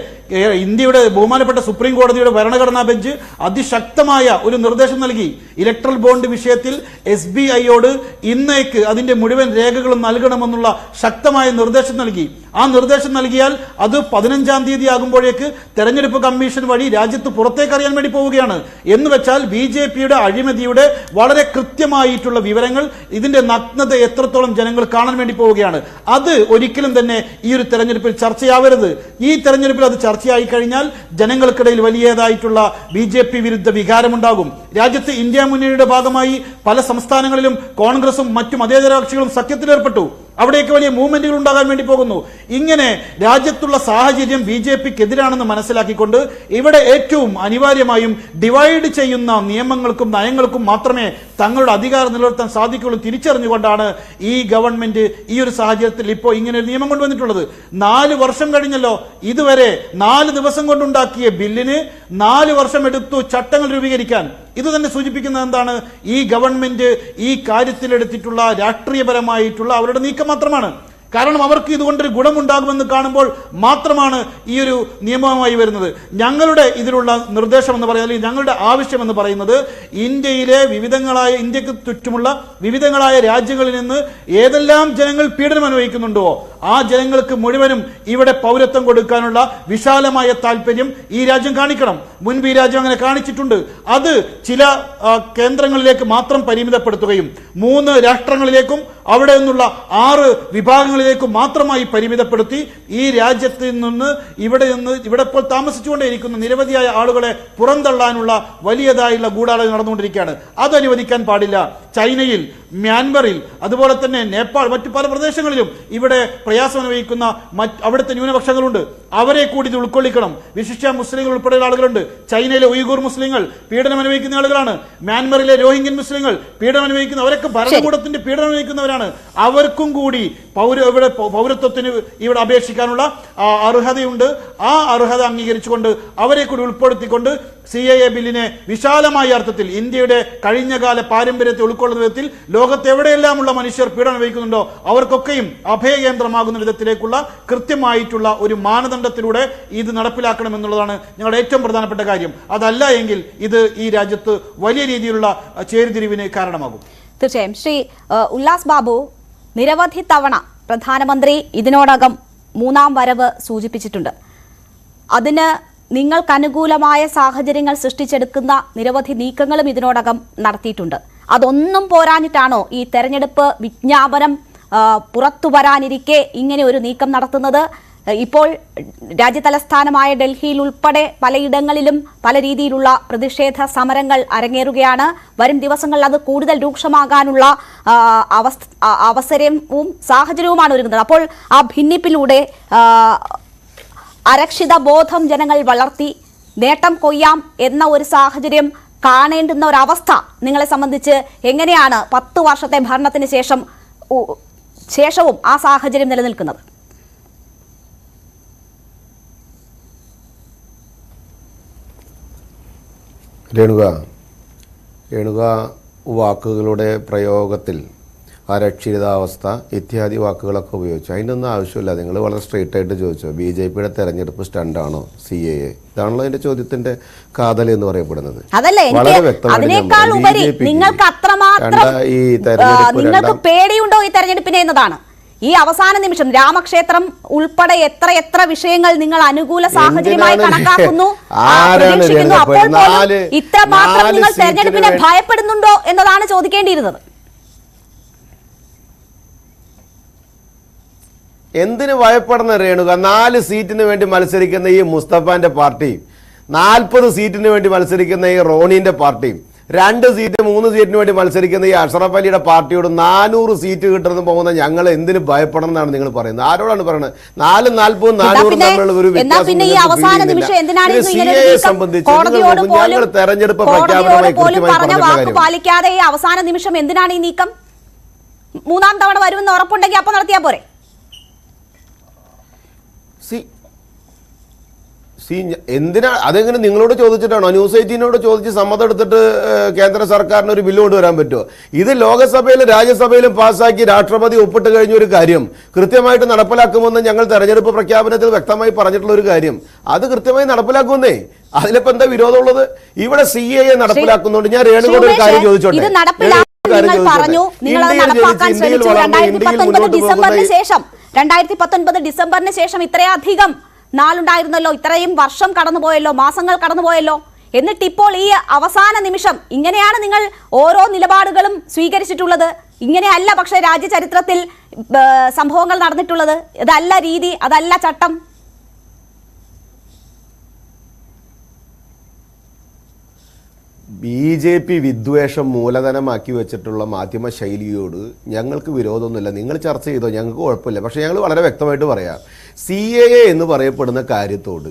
ഇന്ത്യയുടെ ബഹുമാനപ്പെട്ട സുപ്രീം കോടതിയുടെ ഭരണഘടനാ ബെഞ്ച് അതിശക്തമായ ഒരു നിർദ്ദേശം നൽകി. ഇലക്ട്രൽ ബോണ്ട് വിഷയത്തിൽ SBIയോട് ഇന്നേക്ക് അതിന്റെ മുഴുവൻ രേഖകളും നൽകണമെന്നുള്ള ശക്തമായ നിർദ്ദേശം നൽകി. ആ നിർദ്ദേശം നൽകിയാൽ അത് 15-ാം തീയതി ആകുമ്പോഴേക്ക് തെരഞ്ഞെടുപ്പ് കമ്മീഷൻ വഴി രാജ്യത്ത് പുറത്തേക്ക് അറിയാൻ വേണ്ടി പോവുകയാണ്. എന്ന് വെച്ചാൽ BJPയുടെ അഴിമതിയുടെ വളരെ കൃത്യമായിട്ടുള്ള വിവരങ്ങൾ, ഇതിന്റെ നഗ്നത എത്രത്തോളം ജനങ്ങൾ കാണാൻ വേണ്ടി പോവുകയാണ്. അത് ഒരിക്കലും തന്നെ ഈ ഒരു തെരഞ്ഞെടുപ്പിൽ ചർച്ചയാവരുത്. ഈ തെരഞ്ഞെടുപ്പിൽ അത് ചർച്ചയായി കഴിഞ്ഞാൽ ജനങ്ങൾക്കിടയിൽ വലിയതായിട്ടുള്ള BJP വിരുദ്ധ വികാരമുണ്ടാകും. രാജ്യത്ത് ഇന്ത്യ മുന്നണിയുടെ ഭാഗമായി പല സംസ്ഥാനങ്ങളിലും കോൺഗ്രസും മറ്റു മതേതര കക്ഷികളും സഖ്യത്തിലേർപ്പെട്ടു. അവിടെയൊക്കെ വലിയ മൂവ്മെന്റുകൾ ഉണ്ടാകാൻ വേണ്ടി പോകുന്നു. ഇങ്ങനെ രാജ്യത്തുള്ള സാഹചര്യം BJPക്കെതിരാണെന്ന് മനസ്സിലാക്കിക്കൊണ്ട് ഇവിടെ ഏറ്റവും അനിവാര്യമായും ഡിവൈഡ് ചെയ്യുന്ന നിയമങ്ങൾക്കും നയങ്ങൾക്കും മാത്രമേ തങ്ങളുടെ അധികാരം നിലനിർത്താൻ സാധിക്കുള്ളൂ തിരിച്ചറിഞ്ഞുകൊണ്ടാണ് ഈ ഗവൺമെന്റ് ഈ ഒരു സാഹചര്യത്തിൽ ഇപ്പോൾ ഇങ്ങനെ ഒരു നിയമം കൊണ്ടുവന്നിട്ടുള്ളത്. 4 വർഷം കഴിഞ്ഞല്ലോ. ഇതുവരെ 4 ദിവസം കൊണ്ടുണ്ടാക്കിയ ബില്ലിന് 4 വർഷം എടുത്തു ചട്ടങ്ങൾ രൂപീകരിക്കാൻ. ഇത് തന്നെ സൂചിപ്പിക്കുന്നത് എന്താണ്? ഈ ഗവൺമെന്റ് ഈ കാര്യത്തിലെടുത്തിട്ടുള്ള രാഷ്ട്രീയപരമായിട്ടുള്ള അവരുടെ നീക്കം മാത്രമാണ്. കാരണം അവർക്ക് ഇതുകൊണ്ടൊരു ഗുണമുണ്ടാകുമെന്ന് കാണുമ്പോൾ മാത്രമാണ് ഈ ഒരു നിയമവുമായി വരുന്നത്. ഞങ്ങളുടെ ഇതിലുള്ള നിർദ്ദേശം എന്ന് പറയുന്നത്, അല്ലെങ്കിൽ ഞങ്ങളുടെ ആവശ്യം എന്ന് പറയുന്നത്, ഇന്ത്യക്ക് ചുറ്റുമുള്ള വിവിധങ്ങളായ രാജ്യങ്ങളിൽ നിന്ന് ഏതെല്ലാം ജനങ്ങൾ പീഡനം അനുഭവിക്കുന്നുണ്ടോ ആ ജനങ്ങൾക്ക് മുഴുവനും ഇവിടെ പൗരത്വം കൊടുക്കാനുള്ള വിശാലമായ താല്പര്യം ഈ രാജ്യം കാണിക്കണം. മുൻപ് ഈ രാജ്യം അങ്ങനെ കാണിച്ചിട്ടുണ്ട്. അത് ചില കേന്ദ്രങ്ങളിലേക്ക് മാത്രം പരിമിതപ്പെടുത്തുകയും 3 രാഷ്ട്രങ്ങളിലേക്കും അവിടെ നിന്നുള്ള 6 വിഭാഗങ്ങളിലേക്കും മാത്രമായി പരിമിതപ്പെടുത്തി ഈ രാജ്യത്തിൽ നിന്ന് ഇവിടെ ഇപ്പോൾ താമസിച്ചുകൊണ്ടേയിരിക്കുന്ന നിരവധിയായ ആളുകളെ പുറന്തള്ളാനുള്ള വലിയതായുള്ള ഗൂഢാലോചന നടന്നുകൊണ്ടിരിക്കുകയാണ്. അത് അനുവദിക്കാൻ പാടില്ല. ചൈനയിൽ, മ്യാൻമറിൽ, അതുപോലെ തന്നെ നേപ്പാൾ, മറ്റു പല പ്രദേശങ്ങളിലും ഇവിടെ പ്രയാസം അനുഭവിക്കുന്ന അവിടുത്തെ ന്യൂനപക്ഷങ്ങളുണ്ട്. അവരെ കൂടി ഇത് ഉൾക്കൊള്ളിക്കണം. വിശിഷ്ട മുസ്ലിങ്ങൾ ഉൾപ്പെടെയുള്ള ആളുകളുണ്ട്. ചൈനയിലെ ഉയ്ഗൂർ മുസ്ലിങ്ങൾ പീഡനം അനുഭവിക്കുന്ന ആളുകളാണ്. മ്യാൻമറിലെ രോഹിംഗ്യൻ മുസ്ലിങ്ങൾ പീഡനം അനുഭവിക്കുന്ന, അവരൊക്കെ ഭരണകൂടത്തിന്റെ പീഡനം അനുഭവിക്കുന്നവരാണ്. അവർക്കും കൂടി പൗരത്വത്തിന് ഇവിടെ അപേക്ഷിക്കാനുള്ള അർഹതയുണ്ട്. ആ അർഹത അംഗീകരിച്ചുകൊണ്ട് അവരെ കൂടി ഉൾപ്പെടുത്തിക്കൊണ്ട് CAA ബില്ലിനെ വിശാലമായ അർത്ഥത്തിൽ ഇന്ത്യയുടെ കഴിഞ്ഞകാല പാരമ്പര്യത്തെ ഉൾക്കൊള്ളുന്ന വിധത്തിൽ ലോകത്ത് എവിടെയെല്ലാമുള്ള മനുഷ്യർ പീഡനം അനുഭവിക്കുന്നുണ്ടോ അവർക്കൊക്കെയും അഭയകേന്ദ്രമാകുന്ന വിധത്തിലേക്കുള്ള കൃത്യമായിട്ടുള്ള ഒരു മാനദണ്ഡത്തിലൂടെ ഇത് നടപ്പിലാക്കണമെന്നുള്ളതാണ് ഞങ്ങളുടെ ഏറ്റവും പ്രധാനപ്പെട്ട കാര്യം. അതല്ല എങ്കിൽ ഇത് ഈ രാജ്യത്ത് വലിയ രീതിയിലുള്ള ചേരിതിരിവിന് കാരണമാകും. തീർച്ചയായും. ശ്രീ ഉല്ലാസ് ബാബു, നിരവധി തവണ പ്രധാനമന്ത്രി ഇതിനോടകം 3ാം വരവ് സൂചിപ്പിച്ചിട്ടുണ്ട്. അതിന് നിങ്ങൾക്ക് അനുകൂലമായ സാഹചര്യങ്ങൾ സൃഷ്ടിച്ചെടുക്കുന്ന നിരവധി നീക്കങ്ങളും ഇതിനോടകം നടത്തിയിട്ടുണ്ട്. അതൊന്നും പോരാഞ്ഞിട്ടാണോ ഈ തെരഞ്ഞെടുപ്പ് വിജ്ഞാപനം പുറത്തു വരാനിരിക്കെ ഇങ്ങനെ ഒരു നീക്കം നടത്തുന്നത്? ഇപ്പോൾ രാജ്യതലസ്ഥാനമായ ഡൽഹിയിൽ ഉൾപ്പെടെ പലയിടങ്ങളിലും പല രീതിയിലുള്ള പ്രതിഷേധ സമരങ്ങൾ അരങ്ങേറുകയാണ്. വരും ദിവസങ്ങളിൽ അത് കൂടുതൽ രൂക്ഷമാകാനുള്ള അവസരവും സാഹചര്യവുമാണ് ഒരുങ്ങുന്നത്. അപ്പോൾ ആ ഭിന്നിപ്പിലൂടെ അരക്ഷിത ബോധം ജനങ്ങൾ വളർത്തി നേട്ടം കൊയ്യാം എന്ന ഒരു സാഹചര്യം കാണേണ്ടുന്ന ഒരവസ്ഥ നിങ്ങളെ സംബന്ധിച്ച് എങ്ങനെയാണ് 10 വർഷത്തെ ഭരണത്തിന് ശേഷവും ആ സാഹചര്യം നിലനിൽക്കുന്നത്? രേണുക വാക്കുകളുടെ പ്രയോഗത്തിൽ അരക്ഷിതാവസ്ഥ ഇത്യാദി വാക്കുകളൊക്കെ ഉപയോഗിച്ചു. അതിനൊന്നും ആവശ്യമില്ല. നിങ്ങൾ വളരെ സ്ട്രെയിറ്റ് ആയിട്ട് ചോദിച്ചു, BJPയുടെ തെരഞ്ഞെടുപ്പ് സ്റ്റണ്ടാണോ CAA? ഇതാണല്ലോ അതിന്റെ ചോദ്യത്തിന്റെ കാതൽ എന്ന് പറയപ്പെടുന്നത്. വളരെ വ്യക്തമായിട്ട് നിങ്ങൾക്ക് പേടിയുണ്ടോ ഈ തെരഞ്ഞെടുപ്പിനെ എന്നതാണ്. ഈ അവസാന നിമിഷം രാമക്ഷേത്രം ഉൾപ്പെടെ എത്ര വിഷയങ്ങൾ നിങ്ങൾ അനുകൂല സാഹചര്യമായി കണക്കാക്കുന്നു, പ്രതീക്ഷിക്കുന്നു. അപ്പോൾ പോലും ഇത്രമാത്രം നിങ്ങൾ തെരഞ്ഞെടുപ്പിനെ ഭയപ്പെടുന്നുണ്ടോ എന്നതാണ് ചോദിക്കേണ്ടിയിരുന്നത്. എന്തിനു ഭയപ്പെടുന്ന രേണുക? 4 സീറ്റിന് വേണ്ടി മത്സരിക്കുന്ന ഈ മുസ്തഫാന്റെ പാർട്ടിയും 40 സീറ്റിന് വേണ്ടി മത്സരിക്കുന്ന ഈ റോണിന്റെ പാർട്ടിയും 2 സീറ്റ് 3 സീറ്റിന് വേണ്ടി മത്സരിക്കുന്ന ഈ അഷ്റഫ് അലിയുടെ പാർട്ടിയോട് 400 സീറ്റ് കിട്ടുന്ന പോകുന്ന ഞങ്ങൾ എന്തിനു ഭയപ്പെടണം എന്നാണ് നിങ്ങൾ പറയുന്നത്? ആരോടാണ് പറയുന്നത്? 4 40 400 തമ്മിലുള്ള ഒരു ഞങ്ങൾ തെരഞ്ഞെടുപ്പ് പ്രഖ്യാപനമായി കൃത്യമായി പാലിക്കാതെ ഈ അവസാന നിമിഷം എന്തിനാണ് ഈ നീക്കം? 3ാം തവണ വരുമെന്ന് ഉറപ്പുണ്ടെങ്കിൽ അപ്പൊ നടത്തിയാ പോരെ? എന്തിനാ അതെങ്ങനെ നിങ്ങളോട് ചോദിച്ചിട്ടാണോ? ന്യൂസ് 18നോട് ചോദിച്ച് സമ്മതം എടുത്തിട്ട് കേന്ദ്ര സർക്കാരിന് ഒരു ബില്ല് കൊണ്ടുവരാൻ പറ്റുമോ? ഇത് ലോകസഭയിലും രാജ്യസഭയിലും പാസ്സാക്കി രാഷ്ട്രപതി ഒപ്പിട്ട് കഴിഞ്ഞ ഒരു കാര്യം കൃത്യമായിട്ട് നടപ്പിലാക്കുമെന്ന് ഞങ്ങൾ തെരഞ്ഞെടുപ്പ് പ്രഖ്യാപനത്തിൽ വ്യക്തമായി പറഞ്ഞിട്ടുള്ള ഒരു കാര്യം അത് കൃത്യമായി നടപ്പിലാക്കുന്നേ. അതിലിപ്പോ എന്താ വിരോധമുള്ളത്? ഇവിടെ CAA നടപ്പിലാക്കുന്നുണ്ട്. ഞാൻ രേണുകോട് ഒരു കാര്യം ചോദിച്ചോട്ടെ. 2019 ഡിസംബറിന് ശേഷം ഇത്രയധികം നാളുണ്ടായിരുന്നല്ലോ, ഇത്രയും വർഷം കടന്നുപോയല്ലോ, മാസങ്ങൾ കടന്നുപോയല്ലോ. എന്നിട്ട് ഇപ്പോൾ ഈ അവസാന നിമിഷം ഇങ്ങനെയാണ് നിങ്ങൾ ഓരോ നിലപാടുകളും സ്വീകരിച്ചിട്ടുള്ളത്. ഇങ്ങനെയല്ല പക്ഷെ രാജ്യ ചരിത്രത്തിൽ സംഭവങ്ങൾ നടന്നിട്ടുള്ളത്. ഇതല്ല രീതി, അതല്ല ചട്ടം. BJP വിദ്വേഷം മൂലധനമാക്കി വെച്ചിട്ടുള്ള മാധ്യമ ശൈലിയോട് ഞങ്ങൾക്ക് വിരോധമൊന്നുമില്ല. നിങ്ങൾ ചർച്ച ചെയ്തോ, ഞങ്ങൾക്ക് കുഴപ്പമില്ല. പക്ഷേ ഞങ്ങൾ വളരെ വ്യക്തമായിട്ട് പറയാം, CAA എന്ന് പറയപ്പെടുന്ന കാര്യത്തോട്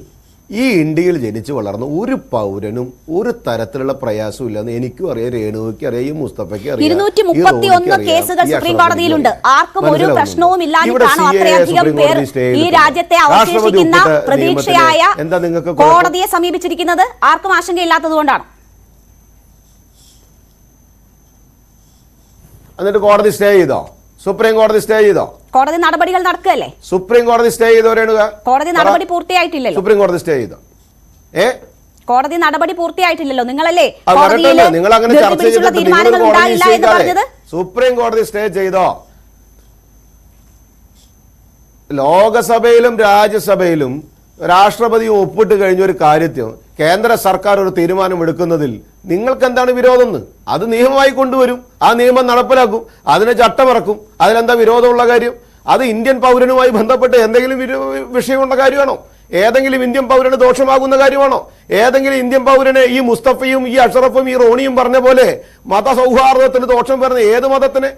ഈ ഇന്ത്യയിൽ ജനിച്ചു വളർന്ന ഒരു പൗരനും ഒരു തരത്തിലുള്ള പ്രയാസവും ഇല്ലെന്ന് എനിക്കും അറിയാം, രേണുവയ്ക്ക് അറിയാം, ഈ മുസ്തഫയ്ക്ക് അറിയാം. 231 കേസുകൾ സുപ്രീം കോടതിയിലുണ്ട്. ആർക്കും ഒരു പ്രശ്നവും ഇല്ലാഞ്ഞിട്ടാണോ അത്രയധികം പേർ ഈ രാജ്യത്തെ അവശേഷിക്കുന്ന പ്രതീക്ഷയായ കോടതിയെ സമീപിച്ചിരിക്കുന്നത്? ആർക്കും ആശങ്കയില്ലാത്തത് കൊണ്ടാണ്. എന്നിട്ട് കോടതി സ്റ്റേ ചെയ്തോ? സുപ്രീം കോടതി സ്റ്റേ ചെയ്തോ? കോടതി നടപടികൾ നടക്കുകയല്ലേ? സുപ്രീം കോടതി സ്റ്റേ ചെയ്തോ? രേണുക, കോടതി നടപടി പൂർത്തിയായിട്ടില്ലല്ലോ. സുപ്രീം കോടതി സ്റ്റേ ചെയ്തോ? കോടതി നടപടി പൂർത്തിയായിട്ടില്ലല്ലോ. നിങ്ങളല്ലേ നിങ്ങൾ അങ്ങനെ ചർച്ച ചെയ്തിട്ട് സുപ്രീം കോടതി സ്റ്റേ ചെയ്തോ? ലോകസഭയിലും രാജ്യസഭയിലും രാഷ്ട്രപതി ഒപ്പിട്ട് കഴിഞ്ഞ ഒരു കാര്യത്തിൽ കേന്ദ്ര സർക്കാർ ഒരു തീരുമാനം എടുക്കുന്നതിൽ നിങ്ങൾക്ക് എന്താണ് വിരോധം? അത് നിയമമായി കൊണ്ടുവരും, ആ നിയമം നടപ്പിലാക്കും, അതിനെ ചട്ടമിറക്കും. അതിലെന്താ വിരോധമുള്ള കാര്യം? അത് ഇന്ത്യൻ പൗരനുമായി ബന്ധപ്പെട്ട് എന്തെങ്കിലും വിഷയമുള്ള കാര്യമാണോ? ഏതെങ്കിലും ഇന്ത്യൻ പൗരന് ദോഷമാകുന്ന കാര്യമാണോ? ഏതെങ്കിലും ഇന്ത്യൻ പൗരന് ഈ മുസ്തഫയും ഈ അഷറഫും ഈ റോണിയും പറഞ്ഞ പോലെ മതസൗഹാർദ്ദത്തിന് ദോഷം വരുന്ന ഏത് മതത്തിന്?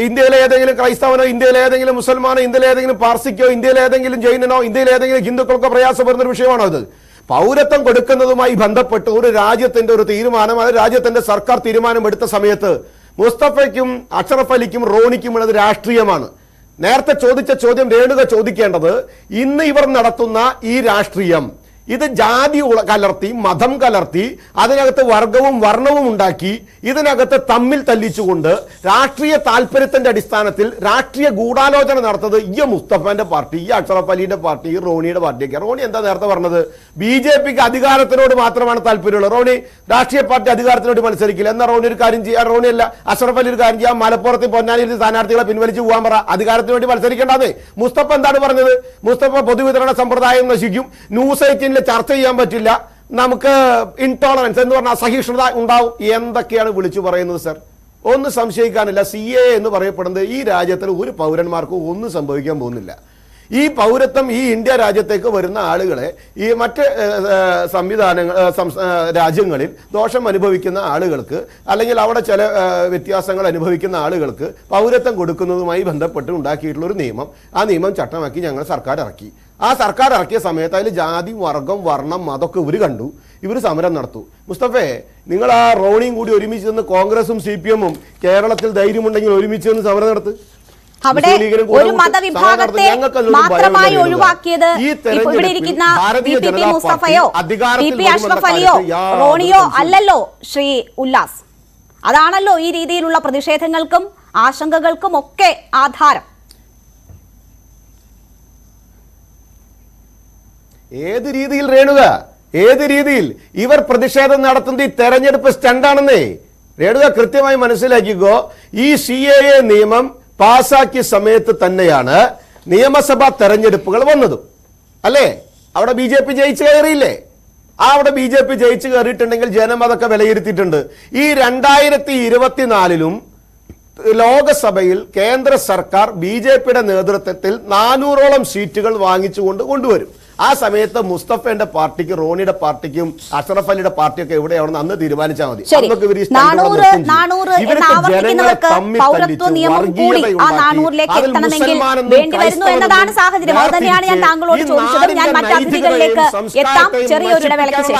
ഇന്ത്യയിലെ ഏതെങ്കിലും ക്രൈസ്തവനോ, ഇന്ത്യയിലെ ഏതെങ്കിലും മുസൽമാനോ, ഇന്ത്യയിലെ ഏതെങ്കിലും പാർസിക്കോ, ഇന്ത്യയിലെ ഏതെങ്കിലും ജൈനനോ, ഇന്ത്യയിലെ ഏതെങ്കിലും ഹിന്ദുക്കൾക്കോ പ്രയാസം വരുന്ന ഒരു വിഷയമാണോ ഇത്? പൗരത്വം കൊടുക്കുന്നതുമായി ബന്ധപ്പെട്ട് ഒരു രാജ്യത്തിന്റെ ഒരു തീരുമാനം, അത് രാജ്യത്തിന്റെ സർക്കാർ തീരുമാനമെടുത്ത സമയത്ത് മുസ്തഫയ്ക്കും അഷറഫ് അലിക്കും റോണിക്കും ഉള്ളത് രാഷ്ട്രീയമാണ്. നേരത്തെ ചോദിച്ച ചോദ്യം രേണുക ചോദിക്കേണ്ടത്, ഇന്ന് ഇവർ നടത്തുന്ന ഈ രാഷ്ട്രീയം ഇത് ജാതി കലർത്തി, മതം കലർത്തി, അതിനകത്ത് വർഗവും വർണ്ണവും ഉണ്ടാക്കി, ഇതിനകത്ത് തമ്മിൽ തല്ലിച്ചുകൊണ്ട് രാഷ്ട്രീയ താല്പര്യത്തിന്റെ അടിസ്ഥാനത്തിൽ രാഷ്ട്രീയ ഗൂഢാലോചന നടത്തുന്നത് ഈ മുസ്തഫന്റെ പാർട്ടി, ഈ അഷറഫ് അലിയുടെ പാർട്ടി, ഈ റോണിയുടെ പാർട്ടിയൊക്കെ. റോണി എന്താ നേരത്തെ പറഞ്ഞത്? BJPക്ക് അധികാരത്തിനോട് മാത്രമാണ് താല്പര്യമുള്ളത്. റോണി രാഷ്ട്രീയ പാർട്ടി അധികാരത്തിനോട് മത്സരിക്കില്ല. എന്നാൽ റോണി ഒരു കാര്യം ചെയ്യാം, റോണിയല്ല അഷറഫ് അലി ഒരു കാര്യം ചെയ്യാം, മലപ്പുറത്ത് പൊന്നാനിയിൽ സ്ഥാനാർത്ഥികളെ പിൻവലിച്ച് പോകാൻ പറ, അധികാരത്തിന് വേണ്ടി മത്സരിക്കേണ്ടത്. മുസ്തഫ എന്താണ് പറഞ്ഞത്? മുസ്തഫ പൊതുവിതരണ സമ്പ്രദായം നശിക്കും, ന്യൂസ് 18 ചർച്ച ചെയ്യാൻ പറ്റില്ല, നമുക്ക് ഇൻടോളറൻസ് എന്ന് പറഞ്ഞാൽ അസഹിഷ്ണുത ഉണ്ടാവും. എന്തൊക്കെയാണ് വിളിച്ചു പറയുന്നത് സർ? ഒന്നും സംശയിക്കാനില്ല. CAA എന്ന് പറയപ്പെടുന്നത് ഈ രാജ്യത്തിൽ ഒരു പൗരന്മാർക്കും ഒന്നും സംഭവിക്കാൻ പോകുന്നില്ല. ഈ പൗരത്വം ഈ ഇന്ത്യ രാജ്യത്തേക്ക് വരുന്ന ആളുകളെ ഈ മറ്റ് രാജ്യങ്ങളിൽ ദോഷം അനുഭവിക്കുന്ന ആളുകൾക്ക്, അല്ലെങ്കിൽ അവിടെ ചില വ്യത്യാസങ്ങൾ അനുഭവിക്കുന്ന ആളുകൾക്ക് പൗരത്വം കൊടുക്കുന്നതുമായി ബന്ധപ്പെട്ട് ഉണ്ടാക്കിയിട്ടുള്ള ഒരു നിയമം, ആ നിയമം ചട്ടമാക്കി ഞങ്ങൾ സർക്കാർ ഇറക്കി. ആ സർക്കാർ ഇറക്കിയ സമയത്ത് അതിൽ ജാതി, വർഗം, വർണ്ണം, മതമൊക്കെ ഇവർ കണ്ടു, ഇവർ സമരം നടത്തു. മുസ്തഫേ, നിങ്ങൾ ആ റോണിയും കൂടി ഒരുമിച്ച് നിന്ന് കോൺഗ്രസും CPM-ഉം കേരളത്തിൽ ധൈര്യമുണ്ടെങ്കിൽ ഒരുമിച്ച് നിന്ന് സമരം നടത്തും. അവിടെ ഒരു മതവിഭാഗത്തെ മാത്രമായി ഒഴിവാക്കിയത് ഇവിടെ ഇരിക്കുന്ന VP മുസ്തഫയോ VP അഷ്റഫ് അലിയോ റോണിയോ അല്ലല്ലോ ശ്രീ ഉല്ലാസ്. അതാണല്ലോ ഈ രീതിയിലുള്ള പ്രതിഷേധങ്ങൾക്കും ആശങ്കകൾക്കും ഒക്കെ ആധാരം. ഏത് രീതിയിൽ രേണുക? ഏത് രീതിയിൽ? ഇവർ പ്രതിഷേധം നടത്തുന്നത് ഈ തെരഞ്ഞെടുപ്പ് സ്റ്റണ്ടാണെന്നേ രേണുക കൃത്യമായി മനസ്സിലാക്കിക്കോ. ഈ CAA നിയമം പാസാക്കിയ സമയത്ത് തന്നെയാണ് നിയമസഭാ തെരഞ്ഞെടുപ്പുകൾ വന്നതും, അല്ലേ? അവിടെ BJP ജയിച്ചു കയറിയില്ലേ? അവിടെ BJP ജയിച്ചു കയറിയിട്ടുണ്ടെങ്കിൽ ജനം അതൊക്കെ വിലയിരുത്തിയിട്ടുണ്ട്. ഈ 2024 ലോകസഭയിൽ കേന്ദ്ര സർക്കാർ BJPയുടെ നേതൃത്വത്തിൽ 400ഓളം സീറ്റുകൾ വാങ്ങിച്ചുകൊണ്ട് കൊണ്ടുവരും. ആ സമയത്ത് മുസ്തഫയുടെ പാർട്ടിക്കും റോണിയുടെ പാർട്ടിക്കും അഷ്റഫ് അലിയുടെ പാർട്ടിയൊക്കെ എവിടെയാണെന്ന് അന്ന് തീരുമാനിച്ചാൽ മതി.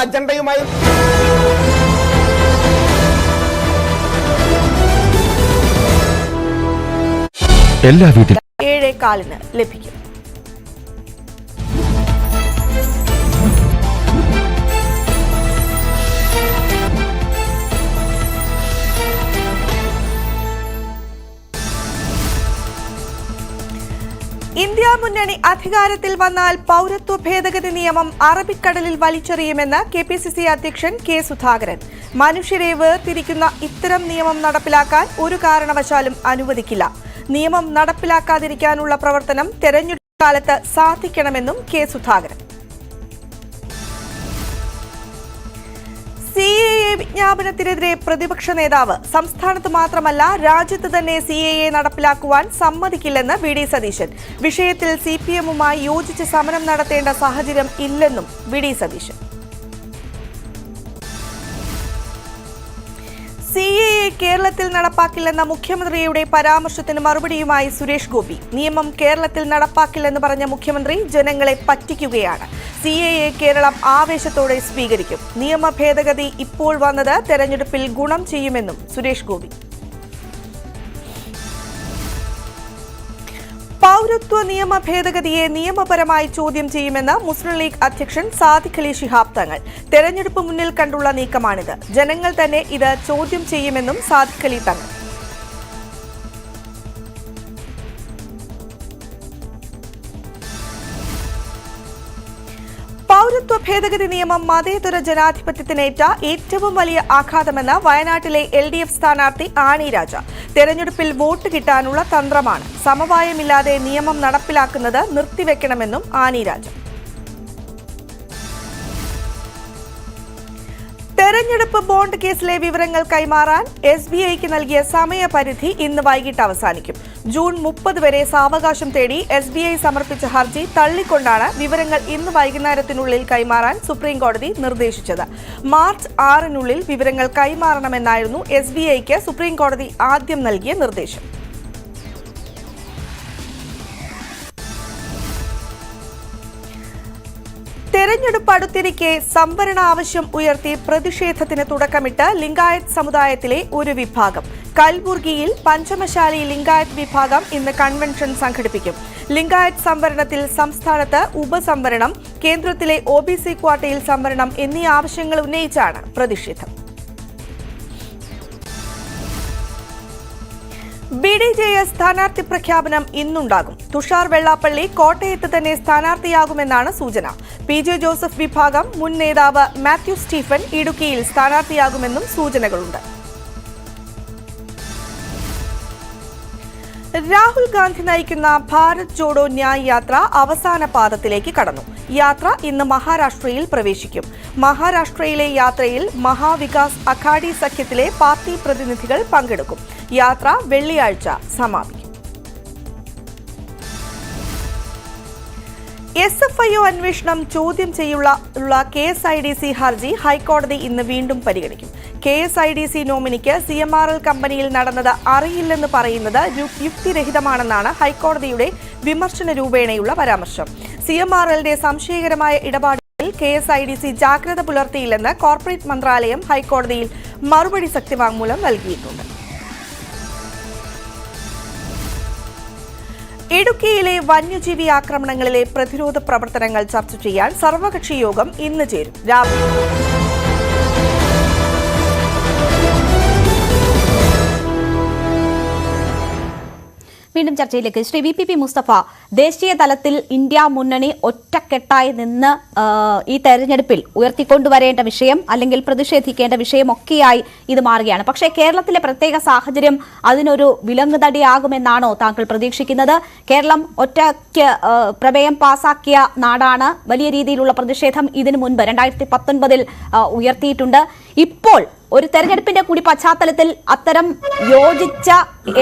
അജണ്ടയുമായി എല്ലാ വീട്ടിലും 7:15 ലഭിക്കും. ഇന്ത്യ മുന്നണി അധികാരത്തിൽ വന്നാൽ പൗരത്വ ഭേദഗതി നിയമം അറബിക്കടലിൽ വലിച്ചെറിയുമെന്ന് KPCC അധ്യക്ഷൻ K. സുധാകരൻ. മനുഷ്യരെ വേർതിരിക്കുന്ന ഇത്തരം നിയമം നടപ്പിലാക്കാൻ ഒരു കാരണവശാലും അനുവദിക്കില്ല. നിയമം നടപ്പിലാക്കാതിരിക്കാനുള്ള പ്രവർത്തനം തെരഞ്ഞെടുപ്പ് കാലത്ത് സാധിക്കണമെന്നും K. സുധാകരൻ. CAA വിജ്ഞാപനത്തിനെതിരെ പ്രതിപക്ഷ നേതാവ് സംസ്ഥാനത്ത് മാത്രമല്ല രാജ്യത്ത് തന്നെ CAA നടപ്പിലാക്കുവാൻ സമ്മതിക്കില്ലെന്ന് VD സതീശൻ. വിഷയത്തിൽ CPM-ഉമായി യോജിച്ച് സമരം നടത്തേണ്ട സാഹചര്യം ഇല്ലെന്നും VD സതീശൻ. CAA കേരളത്തിൽ നടപ്പാക്കില്ലെന്ന മുഖ്യമന്ത്രിയുടെ പരാമർശത്തിന് മറുപടിയുമായി സുരേഷ് ഗോപി. നിയമം കേരളത്തിൽ നടപ്പാക്കില്ലെന്ന് പറഞ്ഞ മുഖ്യമന്ത്രി ജനങ്ങളെ പറ്റിക്കുകയാണ്. CAA കേരളം ആവേശത്തോടെ സ്വീകരിക്കും. നിയമ ഭേദഗതി ഇപ്പോൾ വന്നത് തെരഞ്ഞെടുപ്പിൽ ഗുണം ചെയ്യുമെന്നും സുരേഷ് ഗോപി. പൗരത്വ നിയമ ഭേദഗതിയെ നിയമപരമായി ചോദ്യം ചെയ്യുമെന്ന് മുസ്ലിം ലീഗ് അധ്യക്ഷൻ സാദിഖ് അലി ശിഹാബ് തങ്ങൾ. തെരഞ്ഞെടുപ്പ് മുന്നിൽ കണ്ടുള്ള നീക്കമാണിത്. ജനങ്ങൾ തന്നെ ഇത് ചോദ്യം ചെയ്യുമെന്നും സാദിഖ് അലി തങ്ങൾ. പൗരത്വ ഭേദഗതി നിയമം മതേതര ജനാധിപത്യത്തിനേറ്റ ഏറ്റവും വലിയ ആഘാതമെന്ന് വയനാട്ടിലെ LDF സ്ഥാനാർത്ഥി ആനി രാജ. തെരഞ്ഞെടുപ്പിൽ വോട്ട് കിട്ടാനുള്ള തന്ത്രമാണ്. സമവായമില്ലാതെ നിയമം നടപ്പിലാക്കുന്നത് നിർത്തിവെക്കണമെന്നും ആനി രാജ. തെരഞ്ഞെടുപ്പ് ബോണ്ട് കേസിലെ വിവരങ്ങൾ കൈമാറാൻ SBIക്ക് നൽകിയ സമയപരിധി ഇന്ന് വൈകിട്ട് അവസാനിക്കും. ജൂൺ 30 വരെ സാവകാശം തേടി SBI സമർപ്പിച്ച ഹർജി തള്ളിക്കൊണ്ടാണ് വിവരങ്ങൾ ഇന്ന് വൈകുന്നേരത്തിനുള്ളിൽ കൈമാറാൻ സുപ്രീംകോടതി നിർദ്ദേശിച്ചത്. മാർച്ച് 6-നുള്ളിൽ വിവരങ്ങൾ കൈമാറണമെന്നായിരുന്നു SBIക്ക് സുപ്രീംകോടതി ആദ്യം നൽകിയ നിർദ്ദേശം. തെരഞ്ഞെടുപ്പ് അടുത്തിരിക്കെ സംവരണ ആവശ്യം ഉയർത്തി പ്രതിഷേധത്തിന് തുടക്കമിട്ട് ലിംഗായത്ത് സമുദായത്തിലെ ഒരു വിഭാഗം. കൽബുർഗിയിൽ പഞ്ചമശാലി ലിംഗായത്ത് വിഭാഗം ഇന്ന് കൺവെൻഷൻ സംഘടിപ്പിക്കും. ലിംഗായത്ത് സംവരണത്തിൽ സംസ്ഥാനത്ത് ഉപസംവരണം, കേന്ദ്രത്തിലെ OBC ക്വാട്ടയിൽ സംവരണം എന്നീ ആവശ്യങ്ങൾ ഉന്നയിച്ചാണ് പ്രതിഷേധം. BDJS സ്ഥാനാർത്ഥി പ്രഖ്യാപനം ഇന്നുണ്ടാകും. തുഷാർ വെള്ളാപ്പള്ളി കോട്ടയത്ത് തന്നെ സ്ഥാനാർത്ഥിയാകുമെന്നാണ് സൂചന. PJ ജോസഫ് വിഭാഗം മുൻ നേതാവ് മാത്യു സ്റ്റീഫൻ ഇടുക്കിയിൽ സ്ഥാനാർത്ഥിയാകുമെന്നും സൂചനകളുണ്ട്. രാഹുൽ ഗാന്ധി നയിക്കുന്ന ഭാരത് ജോഡോ ന്യായ് യാത്ര അവസാന പാദത്തിലേക്ക് കടന്നു. യാത്ര ഇന്ന് മഹാരാഷ്ട്രയിൽ പ്രവേശിക്കും. മഹാരാഷ്ട്രയിലെ യാത്രയിൽ മഹാവികാസ് അഘാഡി സഖ്യത്തിലെ പാർട്ടി പ്രതിനിധികൾ പങ്കെടുക്കും. യാത്ര വെള്ളിയാഴ്ച സമാപിക്കും. SFIO അന്വേഷണം ചോദ്യം ചെയ്യുള്ള KSIDC ഹർജി ഹൈക്കോടതി ഇന്ന് വീണ്ടും പരിഗണിക്കും. KSIDC നോമിനിക്ക് CMRL കമ്പനിയിൽ നടന്നത് അറിയില്ലെന്ന് പറയുന്നത് യുക്തിരഹിതമാണെന്നാണ് ഹൈക്കോടതിയുടെ വിമർശന രൂപേണയുള്ള പരാമർശം. CMRLന്റെ സംശയകരമായ ഇടപാടുകളിൽ KSIDC ജാഗ്രത പുലർത്തിയില്ലെന്ന് കോർപ്പറേറ്റ് മന്ത്രാലയം ഹൈക്കോടതിയിൽ മറുപടി സത്യവാങ്മൂലം നൽകിയിട്ടുണ്ട്. ഇടുക്കിയിലെ വന്യജീവി ആക്രമണങ്ങളിലെ പ്രതിരോധ പ്രവർത്തനങ്ങൾ ചർച്ച ചെയ്യാൻ സർവകക്ഷി യോഗം ഇന്ന് ചേരും. വീണ്ടും ചർച്ചയിലേക്ക്. ശ്രീ VPP മുസ്തഫ, ദേശീയ തലത്തിൽ ഇന്ത്യ മുന്നണി ഒറ്റക്കെട്ടായി നിന്ന് ഈ തെരഞ്ഞെടുപ്പിൽ ഉയർത്തിക്കൊണ്ടുവരേണ്ട വിഷയം അല്ലെങ്കിൽ പ്രതിഷേധിക്കേണ്ട വിഷയമൊക്കെയായി ഇത് മാറുകയാണ്. പക്ഷേ കേരളത്തിലെ പ്രത്യേക സാഹചര്യം അതിനൊരു വിലങ്ങുതടിയാകുമെന്നാണോ താങ്കൾ പ്രതീക്ഷിക്കുന്നത്? കേരളം ഒറ്റയ്ക്ക് പ്രമേയം പാസാക്കിയ നാടാണ്. വലിയ രീതിയിലുള്ള പ്രതിഷേധം ഇതിനു മുൻപ് 2019 ഉയർത്തിയിട്ടുണ്ട്. ഇപ്പോൾ ഒരു തെരഞ്ഞെടുപ്പിന്റെ കൂടി പശ്ചാത്തലത്തിൽ അത്തരം യോജിച്ച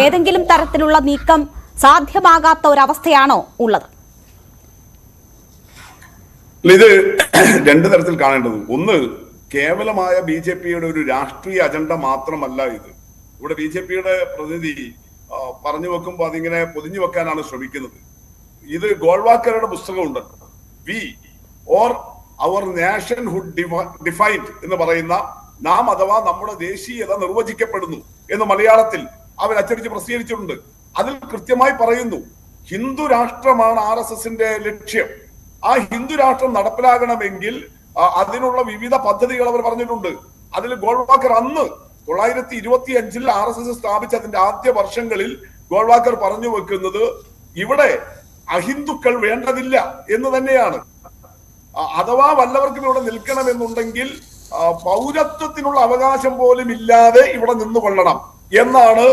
ഏതെങ്കിലും തരത്തിലുള്ള നീക്കം സാധ്യമാകാത്ത ഒരവസ്ഥയാണോ ഉള്ളത്? ഇത് രണ്ടു തരത്തിൽ കാണേണ്ടത്. ഒന്ന്, കേവലമായ BJPയുടെ ഒരു രാഷ്ട്രീയ അജണ്ട മാത്രമല്ല ഇത്. ഇവിടെ BJPയുടെ പ്രതിനിധി പറഞ്ഞു വെക്കുമ്പോൾ അതിങ്ങനെ പൊതിഞ്ഞു വെക്കാനാണ് ശ്രമിക്കുന്നത്. ഇത് ഗോൾവാക്കറുടെ പുസ്തകമുണ്ട്, we or our nationhood defined എന്ന് പറയുന്ന നാം അഥവാ നമ്മുടെ ദേശീയത നിർവചിക്കപ്പെടുന്നു എന്ന് മലയാളത്തിൽ അവർ അച്ചടിച്ച് പ്രസിദ്ധീകരിച്ചിട്ടുണ്ട്. അതിൽ കൃത്യമായി പറയുന്നു, ഹിന്ദു രാഷ്ട്രമാണ് RSSന്റെ ലക്ഷ്യം. ആ ഹിന്ദു രാഷ്ട്രം നടപ്പിലാകണമെങ്കിൽ അതിനുള്ള വിവിധ പദ്ധതികൾ അവർ പറഞ്ഞിട്ടുണ്ട്. അതിൽ ഗോൾവാക്കർ അന്ന് 1925 RSS സ്ഥാപിച്ച അതിന്റെ ആദ്യ വർഷങ്ങളിൽ ഗോൾവാക്കർ പറഞ്ഞു വെക്കുന്നത് ഇവിടെ അഹിന്ദുക്കൾ വേണ്ടതില്ല എന്ന് തന്നെയാണ്. അഥവാ വല്ലവർക്കും ഇവിടെ നിൽക്കണമെന്നുണ്ടെങ്കിൽ പൗരത്വത്തിനുള്ള അവകാശം പോലും ഇല്ലാതെ ഇവിടെ നിന്നുകൊള്ളണം എന്നാണ്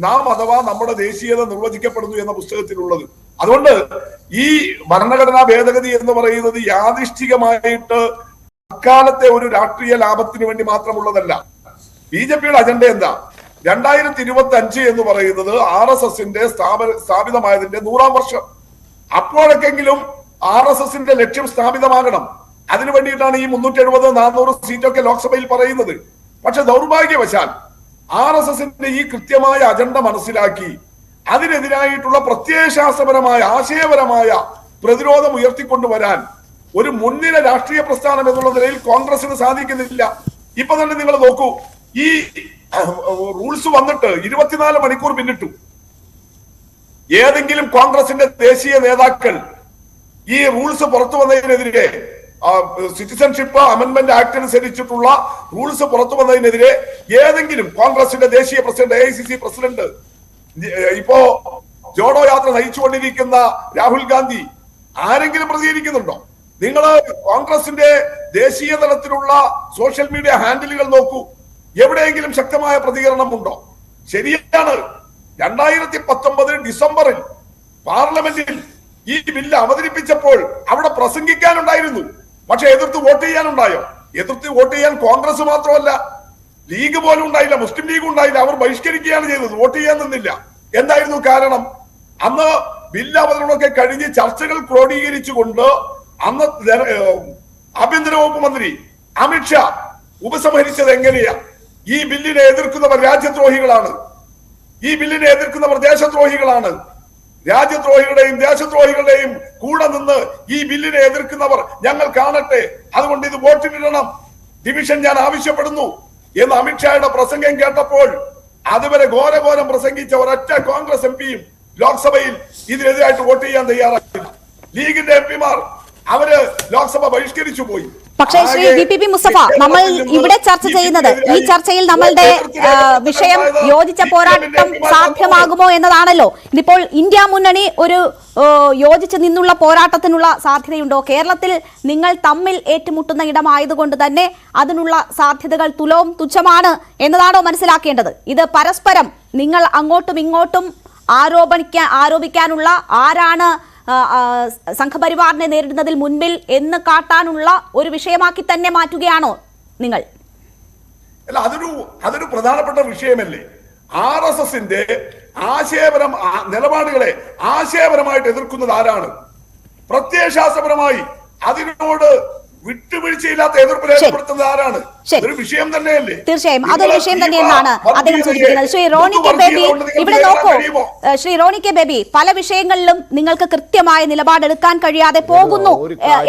നാം അഥവാ നമ്മുടെ ദേശീയത നിർവചിക്കപ്പെടുന്നു എന്ന പുസ്തകത്തിലുള്ളത്. അതുകൊണ്ട് ഈ ഭരണഘടനാ ഭേദഗതി എന്ന് പറയുന്നത് യാദൃശ്ചികമായിട്ട് അക്കാലത്തെ ഒരു രാഷ്ട്രീയ ലാഭത്തിന് വേണ്ടി മാത്രമുള്ളതല്ല. BJPയുടെ അജണ്ട എന്താ? 2025 എന്ന് പറയുന്നത് RSSന്റെ സ്ഥാപിതമായതിന്റെ 100ാം വർഷം. അപ്പോഴൊക്കെങ്കിലും RSSന്റെ ലക്ഷ്യം സ്ഥാപിതമാകണം. അതിനു വേണ്ടിയിട്ടാണ് ഈ 370-400 സീറ്റൊക്കെ ലോക്സഭയിൽ പറയുന്നത്. പക്ഷെ ദൗർഭാഗ്യവശാൽ RSSന്റെ ഈ കൃത്യമായ അജണ്ട മനസ്സിലാക്കി അതിനെതിരായിട്ടുള്ള പ്രത്യയശാസ്ത്രപരമായ ആശയപരമായ പ്രതിരോധം ഉയർത്തിക്കൊണ്ടുവരാൻ ഒരു മുൻനിര രാഷ്ട്രീയ പ്രസ്ഥാനം എന്നുള്ള നിലയിൽ കോൺഗ്രസിന് സാധിക്കുന്നില്ല. ഇപ്പൊ തന്നെ നിങ്ങൾ നോക്കൂ, ഈ റൂൾസ് വന്നിട്ട് 24 മണിക്കൂർ പിന്നിട്ടു. ഏതെങ്കിലും കോൺഗ്രസിന്റെ ദേശീയ നേതാക്കൾ ഈ റൂൾസ് പുറത്തു വന്നതിനെതിരെ, സിറ്റിസൺഷിപ്പ് അമെന്റ്മെന്റ് ആക്ട് അനുസരിച്ചിട്ടുള്ള റൂൾസ് പുറത്തു വന്നതിനെതിരെ ഏതെങ്കിലും കോൺഗ്രസിന്റെ ദേശീയ പ്രസിഡന്റ്, AICC പ്രസിഡന്റ്, ഇപ്പോ ജോഡോ യാത്ര നയിച്ചുകൊണ്ടിരിക്കുന്ന രാഹുൽ ഗാന്ധി ആരെങ്കിലും പ്രതികരിക്കുന്നുണ്ടോ? നിങ്ങൾ കോൺഗ്രസിന്റെ ദേശീയ തലത്തിലുള്ള സോഷ്യൽ മീഡിയ ഹാൻഡിലുകൾ നോക്കൂ, എവിടെയെങ്കിലും ശക്തമായ പ്രതികരണം ഉണ്ടോ? ശരിയാണ്, 2019 ഡിസംബറിൽ പാർലമെന്റിൽ ഈ ബില്ല് അവതരിപ്പിച്ചപ്പോൾ അവിടെ പ്രസംഗിക്കാനുണ്ടായിരുന്നു. പക്ഷെ എതിർത്ത് വോട്ട് ചെയ്യാനുണ്ടായോ? എതിർത്ത് വോട്ട് ചെയ്യാൻ കോൺഗ്രസ് മാത്രമല്ല, ലീഗ് പോലും ഉണ്ടായില്ല, മുസ്ലിം ലീഗ് ഉണ്ടായില്ല. അവർ ബഹിഷ്കരിക്കുകയാണ് ചെയ്തത്, വോട്ട് ചെയ്യാൻ നിന്നില്ല. എന്തായിരുന്നു കാരണം? അന്ന് ബില്ല് അവതരണമൊക്കെ കഴിഞ്ഞ് ചർച്ചകൾ ക്രോഡീകരിച്ചുകൊണ്ട് അന്ന് ആഭ്യന്തര വകുപ്പ് മന്ത്രി അമിത്ഷാ ഉപസംഹരിച്ചത് എങ്ങനെയാ? ഈ ബില്ലിനെ എതിർക്കുന്നവർ രാജ്യദ്രോഹികളാണ്, ഈ ബില്ലിനെ എതിർക്കുന്നവർ ദേശദ്രോഹികളാണ്. രാജ്യദ്രോഹികളുടെയും ദേശദ്രോഹികളുടെയും കൂടെ നിന്ന് ഈ ബില്ലിനെ എതിർക്കുന്നവർ ഞങ്ങൾ കാണട്ടെ, അതുകൊണ്ട് ഇത് വോട്ടിനിടണം, ഡിവിഷൻ ഞാൻ ആവശ്യപ്പെടുന്നു എന്ന് അമിത്ഷായുടെ പ്രസംഗം കേട്ടപ്പോൾ അതുവരെ ഘോരഘോരം പ്രസംഗിച്ച ഒരൊറ്റ കോൺഗ്രസ് MPയും ലോക്സഭയിൽ ഇതിനെതിരായിട്ട് വോട്ട് ചെയ്യാൻ തയ്യാറായില്ല. ലീഗിന്റെ MPമാർ അവര് ലോക്സഭ ബഹിഷ്കരിച്ചു പോയി. പക്ഷേ ശ്രീ VPP മുസ്തഫ, നമ്മൾ ഇവിടെ ചർച്ച ചെയ്യുന്നത്, ഈ ചർച്ചയിൽ നമ്മളുടെ വിഷയം യോജിച്ച പോരാട്ടം സാധ്യമാകുമോ എന്നതാണല്ലോ. ഇതിപ്പോൾ ഇന്ത്യ മുന്നണി ഒരു യോജിച്ച് നിന്നുള്ള പോരാട്ടത്തിനുള്ള സാധ്യതയുണ്ടോ? കേരളത്തിൽ നിങ്ങൾ തമ്മിൽ ഏറ്റുമുട്ടുന്ന ഇടമായതുകൊണ്ട് തന്നെ അതിനുള്ള സാധ്യതകൾ തുലവും തുച്ഛമാണ് എന്നതാണോ മനസ്സിലാക്കേണ്ടത്? ഇത് പരസ്പരം നിങ്ങൾ അങ്ങോട്ടും ഇങ്ങോട്ടും ആരോപിക്കാനുള്ള ആരാണ് സംഘപരിവാറിനെ നേരിടുന്നതിൽ മുൻപിൽ എന്ന് കാട്ടാനുള്ള ഒരു വിഷയമാക്കി തന്നെ മാറ്റുകയാണോ നിങ്ങൾ? അല്ല, അതൊരു പ്രധാനപ്പെട്ട വിഷയമല്ലേ. RSSന്റെ നിലപാടുകളെ ആശയപരമായിട്ട് എതിർക്കുന്നത് ആരാണ്? പ്രത്യയശാസ്ത്രപരമായി അതിനോട് വിട്ടുവീഴ്ചയില്ലാത്ത എതിർപ്പ് രേഖപ്പെടുത്തുന്നത് ആരാണ്? ഒരു വിഷയം തന്നെയല്ലേ? തീർച്ചയായും അതൊരു വിഷയം തന്നെയെന്നാണ് അദ്ദേഹം സൂചിപ്പിക്കുന്നത്. ശ്രീ റോണി കെ ബേബി, ഇവിടെ നോക്കൂ, ശ്രീ റോണി കെ ബേബി, പല വിഷയങ്ങളിലും നിങ്ങൾക്ക് കൃത്യമായ നിലപാടെടുക്കാൻ കഴിയാതെ പോകുന്നു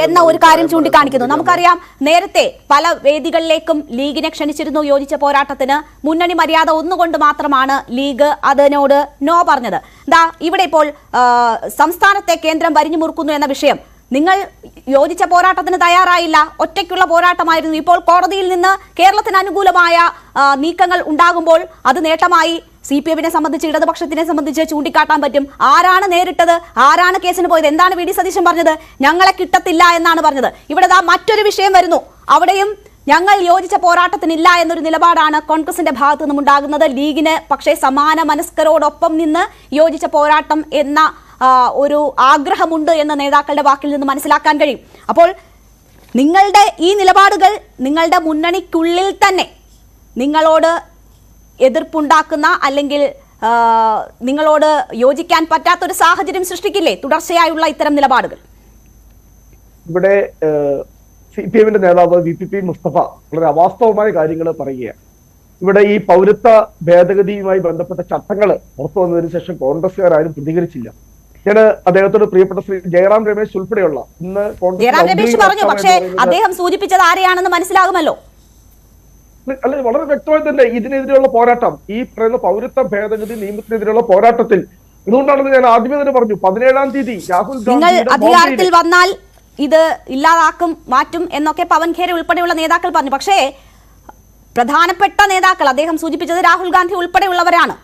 എന്ന ഒരു കാര്യം ചൂണ്ടിക്കാണിക്കുന്നു. നമുക്കറിയാം, നേരത്തെ പല വേദികളിലേക്കും ലീഗിനെ ക്ഷണിച്ചിരുന്നു യോജിച്ച പോരാട്ടത്തിന്. മുന്നണി മര്യാദ ഒന്നുകൊണ്ട് മാത്രമാണ് ലീഗ് അതിനോട് നോ പറഞ്ഞത്. ഇവിടെ ഇപ്പോൾ സംസ്ഥാനത്തെ കേന്ദ്രം വരിഞ്ഞു മുറുക്കുന്നു എന്ന വിഷയം, നിങ്ങൾ യോജിച്ച പോരാട്ടത്തിന് തയ്യാറായില്ല, ഒറ്റയ്ക്കുള്ള പോരാട്ടമായിരുന്നു. ഇപ്പോൾ കോടതിയിൽ നിന്ന് കേരളത്തിന് അനുകൂലമായ നീക്കങ്ങൾ ഉണ്ടാകുമ്പോൾ അത് നേട്ടമായി CPM-നെ സംബന്ധിച്ച്, ഇടതുപക്ഷത്തിനെ സംബന്ധിച്ച് ചൂണ്ടിക്കാട്ടാൻ പറ്റും. ആരാണ് നേരിട്ടത്, ആരാണ് കേസിന് പോയത്? എന്താണ് വി.ഡി. സതീശൻ പറഞ്ഞത്? ഞങ്ങളെ കിട്ടത്തില്ല എന്നാണ് പറഞ്ഞത്. ഇവിടെ മറ്റൊരു വിഷയം വരുന്നു. അവിടെയും ഞങ്ങൾ യോജിച്ച പോരാട്ടത്തിനില്ല എന്നൊരു നിലപാടാണ് കോൺഗ്രസിന്റെ ഭാഗത്തു നിന്നും ഉണ്ടാകുന്നത്. ലീഗിന് പക്ഷേ സമാന മനസ്കരോടൊപ്പം നിന്ന് യോജിച്ച പോരാട്ടം എന്ന ഒരു ആഗ്രഹമുണ്ട് എന്ന് നേതാക്കളുടെ വാക്കിൽ നിന്ന് മനസ്സിലാക്കാൻ കഴിയും. അപ്പോൾ നിങ്ങളുടെ ഈ നിലപാടുകൾ നിങ്ങളുടെ മുന്നണിക്കുള്ളിൽ തന്നെ നിങ്ങളോട് എതിർപ്പുണ്ടാക്കുന്ന അല്ലെങ്കിൽ നിങ്ങളോട് യോജിക്കാൻ പറ്റാത്തൊരു സാഹചര്യം സൃഷ്ടിക്കില്ലേ തുടർച്ചയായുള്ള ഇത്തരം നിലപാടുകൾ? ഇവിടെ CPM-ന്റെ നേതാവ് VPP മുസ്തഫ വളരെ അവാസ്തവമായ കാര്യങ്ങൾ പറയുകയാണ്. ഇവിടെ ഈ പൗരത്വ ഭേദഗതിയുമായി ബന്ധപ്പെട്ട ചട്ടങ്ങൾ പുറത്തു വന്നതിന് ശേഷം കോൺഗ്രസ്സുകാരും പ്രതികരിച്ചില്ല. ഞാൻ അദ്ദേഹത്തോട് പ്രിയപ്പെട്ട ശ്രീ ജയറാം രമേശ് ഉൾപ്പെടെയുള്ള ഇന്ന് ജയറാം രമേശ് പറഞ്ഞു, പക്ഷേ അദ്ദേഹം സൂചിപ്പിച്ചത് ആരെയാണെന്ന് മനസ്സിലാകുമല്ലോ. അല്ലെ, വളരെ വ്യക്തമായി തന്നെ ഇതിനെതിരെയുള്ള പോരാട്ടം, ഈ പറയുന്ന പൗരത്വ ഭേദഗതി നിയമത്തിനെതിരെയുള്ള പോരാട്ടത്തിൽ, ഇതുകൊണ്ടാണെന്ന് ഞാൻ ആദ്യമേ തന്നെ പറഞ്ഞു, 17-ാം തീയതി രാഹുൽ നിങ്ങൾ അധികാരത്തിൽ വന്നാൽ ഇത് ഇല്ലാതാക്കും, മാറ്റും എന്നൊക്കെ പവൻ ഖേര ഉൾപ്പെടെയുള്ള നേതാക്കൾ പറഞ്ഞു. പക്ഷേ പ്രധാനപ്പെട്ട നേതാക്കൾ അദ്ദേഹം സൂചിപ്പിച്ചത് രാഹുൽ ഗാന്ധി ഉൾപ്പെടെയുള്ളവരാണ്.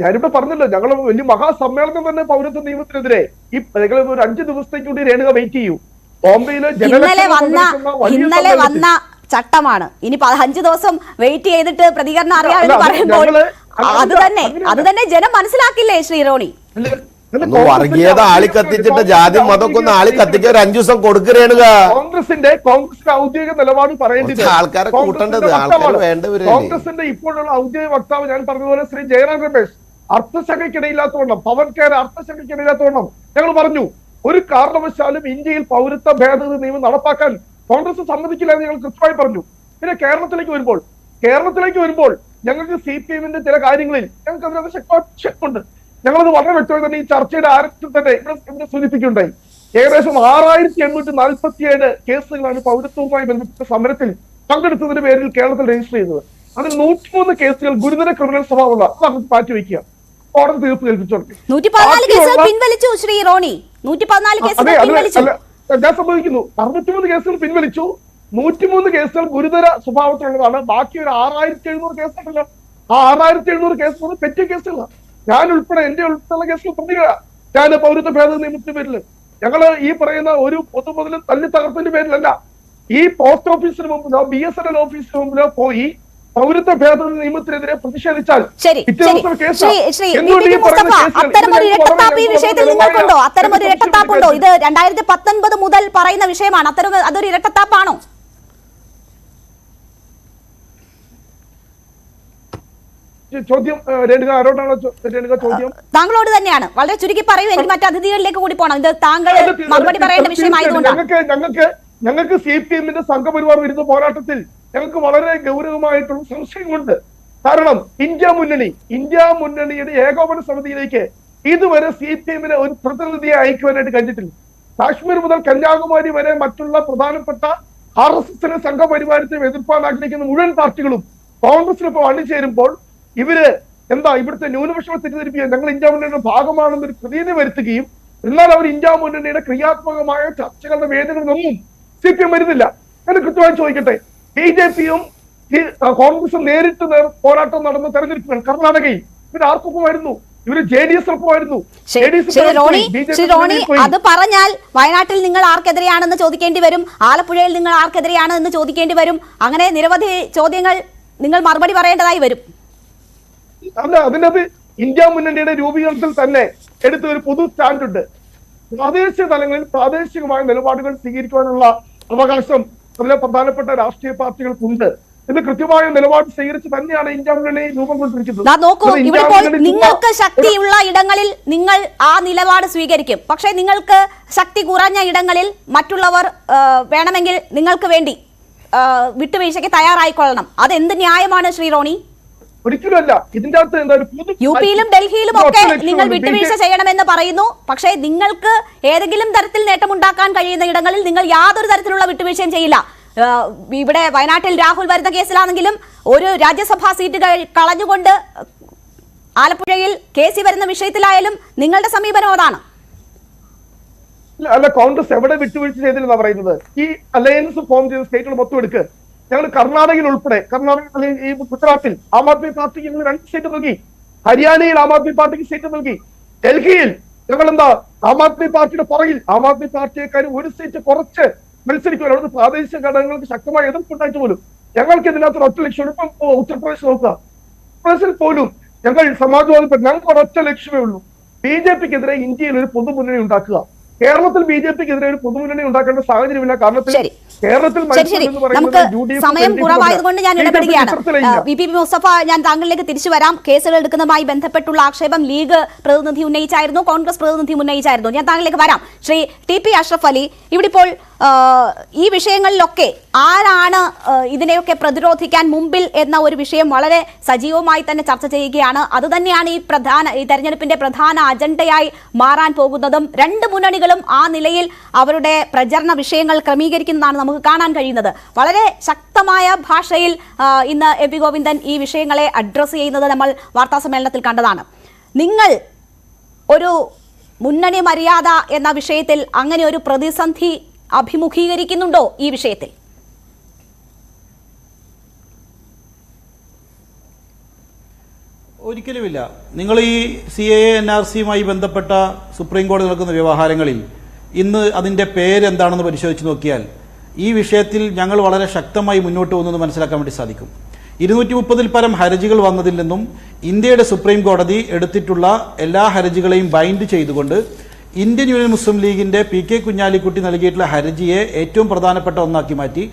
ഞാനിവിടെ പറഞ്ഞല്ലോ, ഞങ്ങൾ വലിയ മഹാസമ്മേളനം തന്നെ പൗരത്വ നിയമത്തിനെതിരെ ഈ ഒരു 5 ദിവസത്തേക്ക് കൂടി രേണുക വെയിറ്റ് ചെയ്യൂ. ബോംബെയിലെ ഇന്നലെ വന്ന ചട്ടമാണ്. ഇനി 5 ദിവസം വെയിറ്റ് ചെയ്തിട്ട് പ്രതികരണം അറിയാമെന്ന് പറയുമ്പോൾ അത് തന്നെ ജനം മനസ്സിലാക്കില്ലേ ശ്രീ റോണി? വർഗീയത ആളി കത്തിച്ചിട്ട് ജാതി മതമൊക്കെ ഒന്ന് ആളി കത്തിക്കാൻ 5 ദിവസം കൊടുക്കുകയാണുക. കോൺഗ്രസിന്റെ ഔദ്യോഗിക നിലപാട് പറയേണ്ടത് ആൾക്കാരെ കൂട്ടേണ്ടത് ആൾക്കാർ വേണ്ടവര്. കോൺഗ്രസിന്റെ ഇപ്പോഴുള്ള ഔദ്യോഗിക വക്താവ് ഞാൻ പറഞ്ഞതുപോലെ ശ്രീ ജയറാം രമേശ് അർത്ഥശങ്കയ്ക്കിടയില്ലാത്തവണ്ണം, പവൻ ഖേര അർത്ഥശങ്കയ്ക്കിടയില്ലാത്തവണ്ണം ഞങ്ങൾ പറഞ്ഞു, ഒരു കാരണവശാലും ഇന്ത്യയിൽ പൗരത്വ ഭേദഗതി നിയമം നടപ്പാക്കാൻ കോൺഗ്രസ് സമ്മതിക്കില്ല എന്ന് ഞങ്ങൾ കൃത്യമായി പറഞ്ഞു. പിന്നെ കേരളത്തിലേക്ക് വരുമ്പോൾ ഞങ്ങൾക്ക് CPM-ന്റെ ചില കാര്യങ്ങളിൽ ഞങ്ങൾക്ക് അതിനകത്ത് ശക്തമുണ്ട്. ഞങ്ങളത് വളരെ വ്യക്തമായി തന്നെ ഈ ചർച്ചയുടെ ആരംഭത്തിൽ തന്നെ ഇവിടെ സൂചിപ്പിക്കുകയുണ്ടായി. ഏകദേശം 6847 കേസുകളാണ് പൗരത്വവുമായി ബന്ധപ്പെട്ട സമരത്തിൽ പങ്കെടുത്തതിന്റെ പേരിൽ കേരളത്തിൽ രജിസ്റ്റർ ചെയ്തത്. അതിൽ 103 കേസുകൾ ഗുരുതര ക്രിമിനൽ സ്വഭാവമുള്ള നമുക്ക് മാറ്റിവെക്കുക, കോടതി തീർപ്പ് കേൾപ്പിച്ചോട്ടെ. 114 കേസുകൾ പിൻവലിച്ചു ശ്രീ റോണി. 114 കേസുകൾ പിൻവലിച്ചു. ഞാൻ സമ്മതിക്കുന്നു, 63 കേസുകൾ പിൻവലിച്ചു. 103 കേസുകൾ ഗുരുതര സ്വഭാവത്തിലുള്ളതാണ്. ബാക്കി ഒരു 6700 കേസുണ്ടല്ലോ, ആ 6700 കേസുകൾ പെറ്റിയ കേസുകളാണ്. ഞാൻ ഉൾപ്പെടെ എന്റെ ഉൾപ്പെടെയുള്ള കേസുകൾ പ്രതികളാണ്. ഞാൻ പൗരത്വ ഭേദഗതി നിയമത്തിന്റെ പേരിൽ ഞങ്ങള് ഈ പറയുന്ന ഒരു പൊതുമുതലും തല്ലി തകർത്തതിന്റെ പേരിലല്ല, ഈ പോസ്റ്റ് ഓഫീസിന് മുമ്പിലോ BSNL ഓഫീസിന് മുമ്പിലോ പോയി പൗരത്വ ഭേദഗതി നിയമത്തിനെതിരെ പ്രതിഷേധിച്ചാൽ അത്തരമൊരു ഇരട്ടത്താപ്പുണ്ടോ? ഇത് 2019 മുതൽ പറയുന്ന വിഷയമാണ്. അതൊരു ഇരട്ടത്താപ്പാണോ? ചോദ്യം രേണുക ആരോടാണോ രേണുക ചോദ്യം? താങ്കളോട് തന്നെയാണ്. വളരെ ചുരുക്കി പറയൂ, എനിക്ക് മറ്റു അതിഥികളിലേക്ക് കൂടി പോകണം. ഇത് താങ്കൾ മറുപടി പറയേണ്ട വിഷയമായതുകൊണ്ടാണ്. ഞങ്ങൾക്ക് CPM-ന്റെ സംഘപരിവാർ വിരുദ്ധ പോരാട്ടത്തിൽ ഞങ്ങൾക്ക് വളരെ ഗൗരവമായിട്ടുള്ള സംശയമുണ്ട്. കാരണം ഇന്ത്യ മുന്നണിയുടെ ഏകോപന സമിതിയിലേക്ക് ഇതുവരെ CPM-നെ ഒരു പ്രതിനിധിയെ അയക്കുവാനായിട്ട് കഴിഞ്ഞിട്ടില്ല. കാശ്മീർ മുതൽ കന്യാകുമാരി വരെ മറ്റുള്ള പ്രധാനപ്പെട്ട RSS-നെ സംഘപരിവാരത്തെ എതിർപ്പാൻ ആഗ്രഹിക്കുന്ന മുഴുവൻ പാർട്ടികളും കോൺഗ്രസിനൊപ്പം അണിചേരുമ്പോൾ ഇവര് ഇവിടുത്തെ ന്യൂനപക്ഷങ്ങളെ തെറ്റിദ്ധരിപ്പിക്കാൻ ഞങ്ങൾ ഇന്ത്യ മുന്നണിയുടെ ഭാഗമാണെന്നൊരു പ്രതീതി വരുത്തുകയും എന്നാൽ അവർ ഇന്ത്യ മുന്നണിയുടെ ക്രിയാത്മകമായ ചർച്ചകളുടെ വേദികളിലൊന്നും CPM വരുന്നില്ല. ഞാൻ കൃത്യമായി ചോദിക്കട്ടെ, BJP-യും കോൺഗ്രസും നേരിട്ട് പോരാട്ടം നടന്ന തെരഞ്ഞെടുപ്പുകൾ കർണാടകയിൽ ഇവർ ആർക്കൊപ്പമായിരുന്നു? ഇവര് JDS-നൊപ്പമായിരുന്നു. അത് പറഞ്ഞാൽ വയനാട്ടിൽ നിങ്ങൾ ആർക്കെതിരെയാണെന്ന് ചോദിക്കേണ്ടി വരും, ആലപ്പുഴയിൽ നിങ്ങൾ ആർക്കെതിരെയാണ് എന്ന് ചോദിക്കേണ്ടി വരും. അങ്ങനെ നിരവധി ചോദ്യങ്ങൾ നിങ്ങൾ മറുപടി പറയേണ്ടതായി വരും. അല്ല, അതിനകത്ത് ഇന്ത്യ മുന്നണിയുടെ രൂപീകരണത്തിൽ തന്നെ എടുത്ത ഒരു പൊതു സ്റ്റാൻഡുണ്ട്. പ്രാദേശിക തലങ്ങളിൽ പ്രാദേശികമായ നിലപാടുകൾ സ്വീകരിക്കുവാനുള്ള അവകാശം അതിലെ പ്രധാനപ്പെട്ട രാഷ്ട്രീയ പാർട്ടികൾക്കുണ്ട്. ഇത് കൃത്യമായ നിലപാട് സ്വീകരിച്ച് തന്നെയാണ് ഇന്ത്യ മുന്നണി രൂപം കൊണ്ടിരിക്കുന്നത്. നിങ്ങൾക്ക് ശക്തിയുള്ള ഇടങ്ങളിൽ നിങ്ങൾ ആ നിലപാട് സ്വീകരിക്കും. പക്ഷേ നിങ്ങൾക്ക് ശക്തി കുറഞ്ഞ ഇടങ്ങളിൽ മറ്റുള്ളവർ വേണമെങ്കിൽ നിങ്ങൾക്ക് വേണ്ടി വിട്ടുവീഴ്ചയ്ക്ക് തയ്യാറായിക്കൊള്ളണം. അതെന്ത് ന്യായമാണ് ശ്രീ റോണി? ഒരിക്കലുമല്ല. ഇതിന്റെ അകത്ത് എന്താ UP-യിലും ഡൽഹിയിലും ഒക്കെ നിങ്ങൾ വിട്ടുവീഴ്ച ചെയ്യണമെന്ന് പറയുന്നു. പക്ഷേ നിങ്ങൾക്ക് ഏതെങ്കിലും തരത്തിൽ നേട്ടമുണ്ടാക്കാൻ കഴിയുന്ന ഇടങ്ങളിൽ നിങ്ങൾ യാതൊരു തരത്തിലുള്ള വിട്ടുവീഴ്ചയും ചെയ്യില്ല. ഇവിടെ വയനാട്ടിൽ രാഹുൽ വരുന്ന കേസിലാണെങ്കിലും ഒരു രാജ്യസഭാ സീറ്റ് കളഞ്ഞുകൊണ്ട് ആലപ്പുഴയിൽ KC വരുന്ന വിഷയത്തിലായാലും നിങ്ങളുടെ സമീപനം അതാണ്. അല്ല, കോൺഗ്രസ് എവിടെ വിട്ടുവീഴ്ച ചെയ്തില്ലെന്നാ പറയുന്നത്? ഈ അലയൻസ് ഫോം ചെയ്ത സ്റ്റേറ്റുകൾ മൊത്തം എടുക്കുക. ഞങ്ങൾ കർണാടകയിൽ ഉൾപ്പെടെ ഈ ഗുജറാത്തിൽ ആം ആദ്മി പാർട്ടിക്ക് ഞങ്ങൾ 2 സീറ്റ് നൽകി. ഹരിയാനയിൽ ആം ആദ്മി പാർട്ടിക്ക് സീറ്റ് നൽകി. ഡൽഹിയിൽ ഞങ്ങൾ എന്താ ആം ആദ്മി പാർട്ടിയുടെ പുറകിൽ ആം ആദ്മി പാർട്ടിയെക്കാരും 1 സീറ്റ് കുറച്ച് മത്സരിക്കുമല്ലോ. അവിടുത്തെ പ്രാദേശിക ഘടകങ്ങൾക്ക് ശക്തമായ എതിർപ്പുണ്ടായിട്ട് പോലും ഞങ്ങൾക്ക് ഇതിനകത്ത് ഒറ്റ ലക്ഷ്യമാണ്. ഇപ്പം ഉത്തർപ്രദേശ് നോക്കുക, ഉത്തർപ്രദേശിൽ പോലും ഞങ്ങൾ സമാജ്വാദി ഞങ്ങൾക്ക് ഒരൊറ്റ ലക്ഷ്യമേ ഉള്ളൂ, BJPക്കെതിരെ ഇന്ത്യയിൽ ഒരു പൊതുമുന്നണി ഉണ്ടാക്കുക. കേരളത്തിൽ BJPക്കെതിരെ ഒരു പൊതുമുന്നണി ഉണ്ടാക്കേണ്ട സാഹചര്യമില്ല. കാരണത്തിൽ കേരളത്തിൽ നമുക്ക് സമയം കുറവായതുകൊണ്ട് ഞാൻ ഇടപെടുകയാണ്. VP മുസ്തഫ, ഞാൻ താങ്കളിലേക്ക് തിരിച്ചു വരാം. കേസുകൾ എടുക്കുന്നതുമായി ബന്ധപ്പെട്ടുള്ള ആക്ഷേപം ലീഗ് പ്രതിനിധി ഉന്നയിച്ചായിരുന്നു, കോൺഗ്രസ് പ്രതിനിധി ഉന്നയിച്ചായിരുന്നു. ഞാൻ താങ്കളിലേക്ക് വരാം. ശ്രീ TP അഷ്റഫ് അലി, ഇവിടെ ഇപ്പോൾ ഈ വിഷയങ്ങളിലൊക്കെ ആരാണ് ഇതിനെയൊക്കെ പ്രതിരോധിക്കാൻ മുമ്പിൽ എന്ന ഒരു വിഷയം വളരെ സജീവമായി തന്നെ ചർച്ച ചെയ്യുകയാണ്. അതുതന്നെയാണ് ഈ തെരഞ്ഞെടുപ്പിന്റെ പ്രധാന അജണ്ടയായി മാറാൻ പോകുന്നതും. 2 മുന്നണികളും ആ നിലയിൽ അവരുടെ പ്രചരണ വിഷയങ്ങൾ ക്രമീകരിക്കുന്നതാണ് നമുക്ക് കാണാൻ കഴിയുന്നത്. വളരെ ശക്തമായ ഭാഷയിൽ ഇന്ന് MP ഗോവിന്ദൻ ഈ വിഷയങ്ങളെ അഡ്രസ് ചെയ്യുന്നത് നമ്മൾ വാർത്താ സമ്മേളനത്തിൽ കണ്ടതാണ്. നിങ്ങൾ ഒരു മുന്നണി മര്യാദ എന്ന വിഷയത്തിൽ അങ്ങനെ ഒരു പ്രതിസന്ധി അഭിമുഖീകരിക്കുന്നുണ്ടോ ഈ വിഷയത്തിൽ? ഒരിക്കലുമില്ല. നിങ്ങൾ ഈ CAA NRCയുമായി ബന്ധപ്പെട്ട സുപ്രീം കോടതി നടക്കുന്ന വ്യവഹാരങ്ങളിൽ ഇന്ന് അതിൻ്റെ പേരെന്താണെന്ന് പരിശോധിച്ച് നോക്കിയാൽ ഈ വിഷയത്തിൽ ഞങ്ങൾ വളരെ ശക്തമായി മുന്നോട്ട് പോകുന്നത് മനസ്സിലാക്കാൻ വേണ്ടി സാധിക്കും. 230-ൽ പരം ഹർജികൾ വന്നതിൽ നിന്നും ഇന്ത്യയുടെ സുപ്രീം കോടതി എടുത്തിട്ടുള്ള എല്ലാ ഹർജികളെയും ബൈൻഡ് ചെയ്തുകൊണ്ട് ഇന്ത്യൻ യൂണിയൻ മുസ്ലിം ലീഗിന്റെ PK കുഞ്ഞാലിക്കുട്ടി നൽകിയിട്ടുള്ള ഹർജിയെ ഏറ്റവും പ്രധാനപ്പെട്ട ഒന്നാക്കി മാറ്റി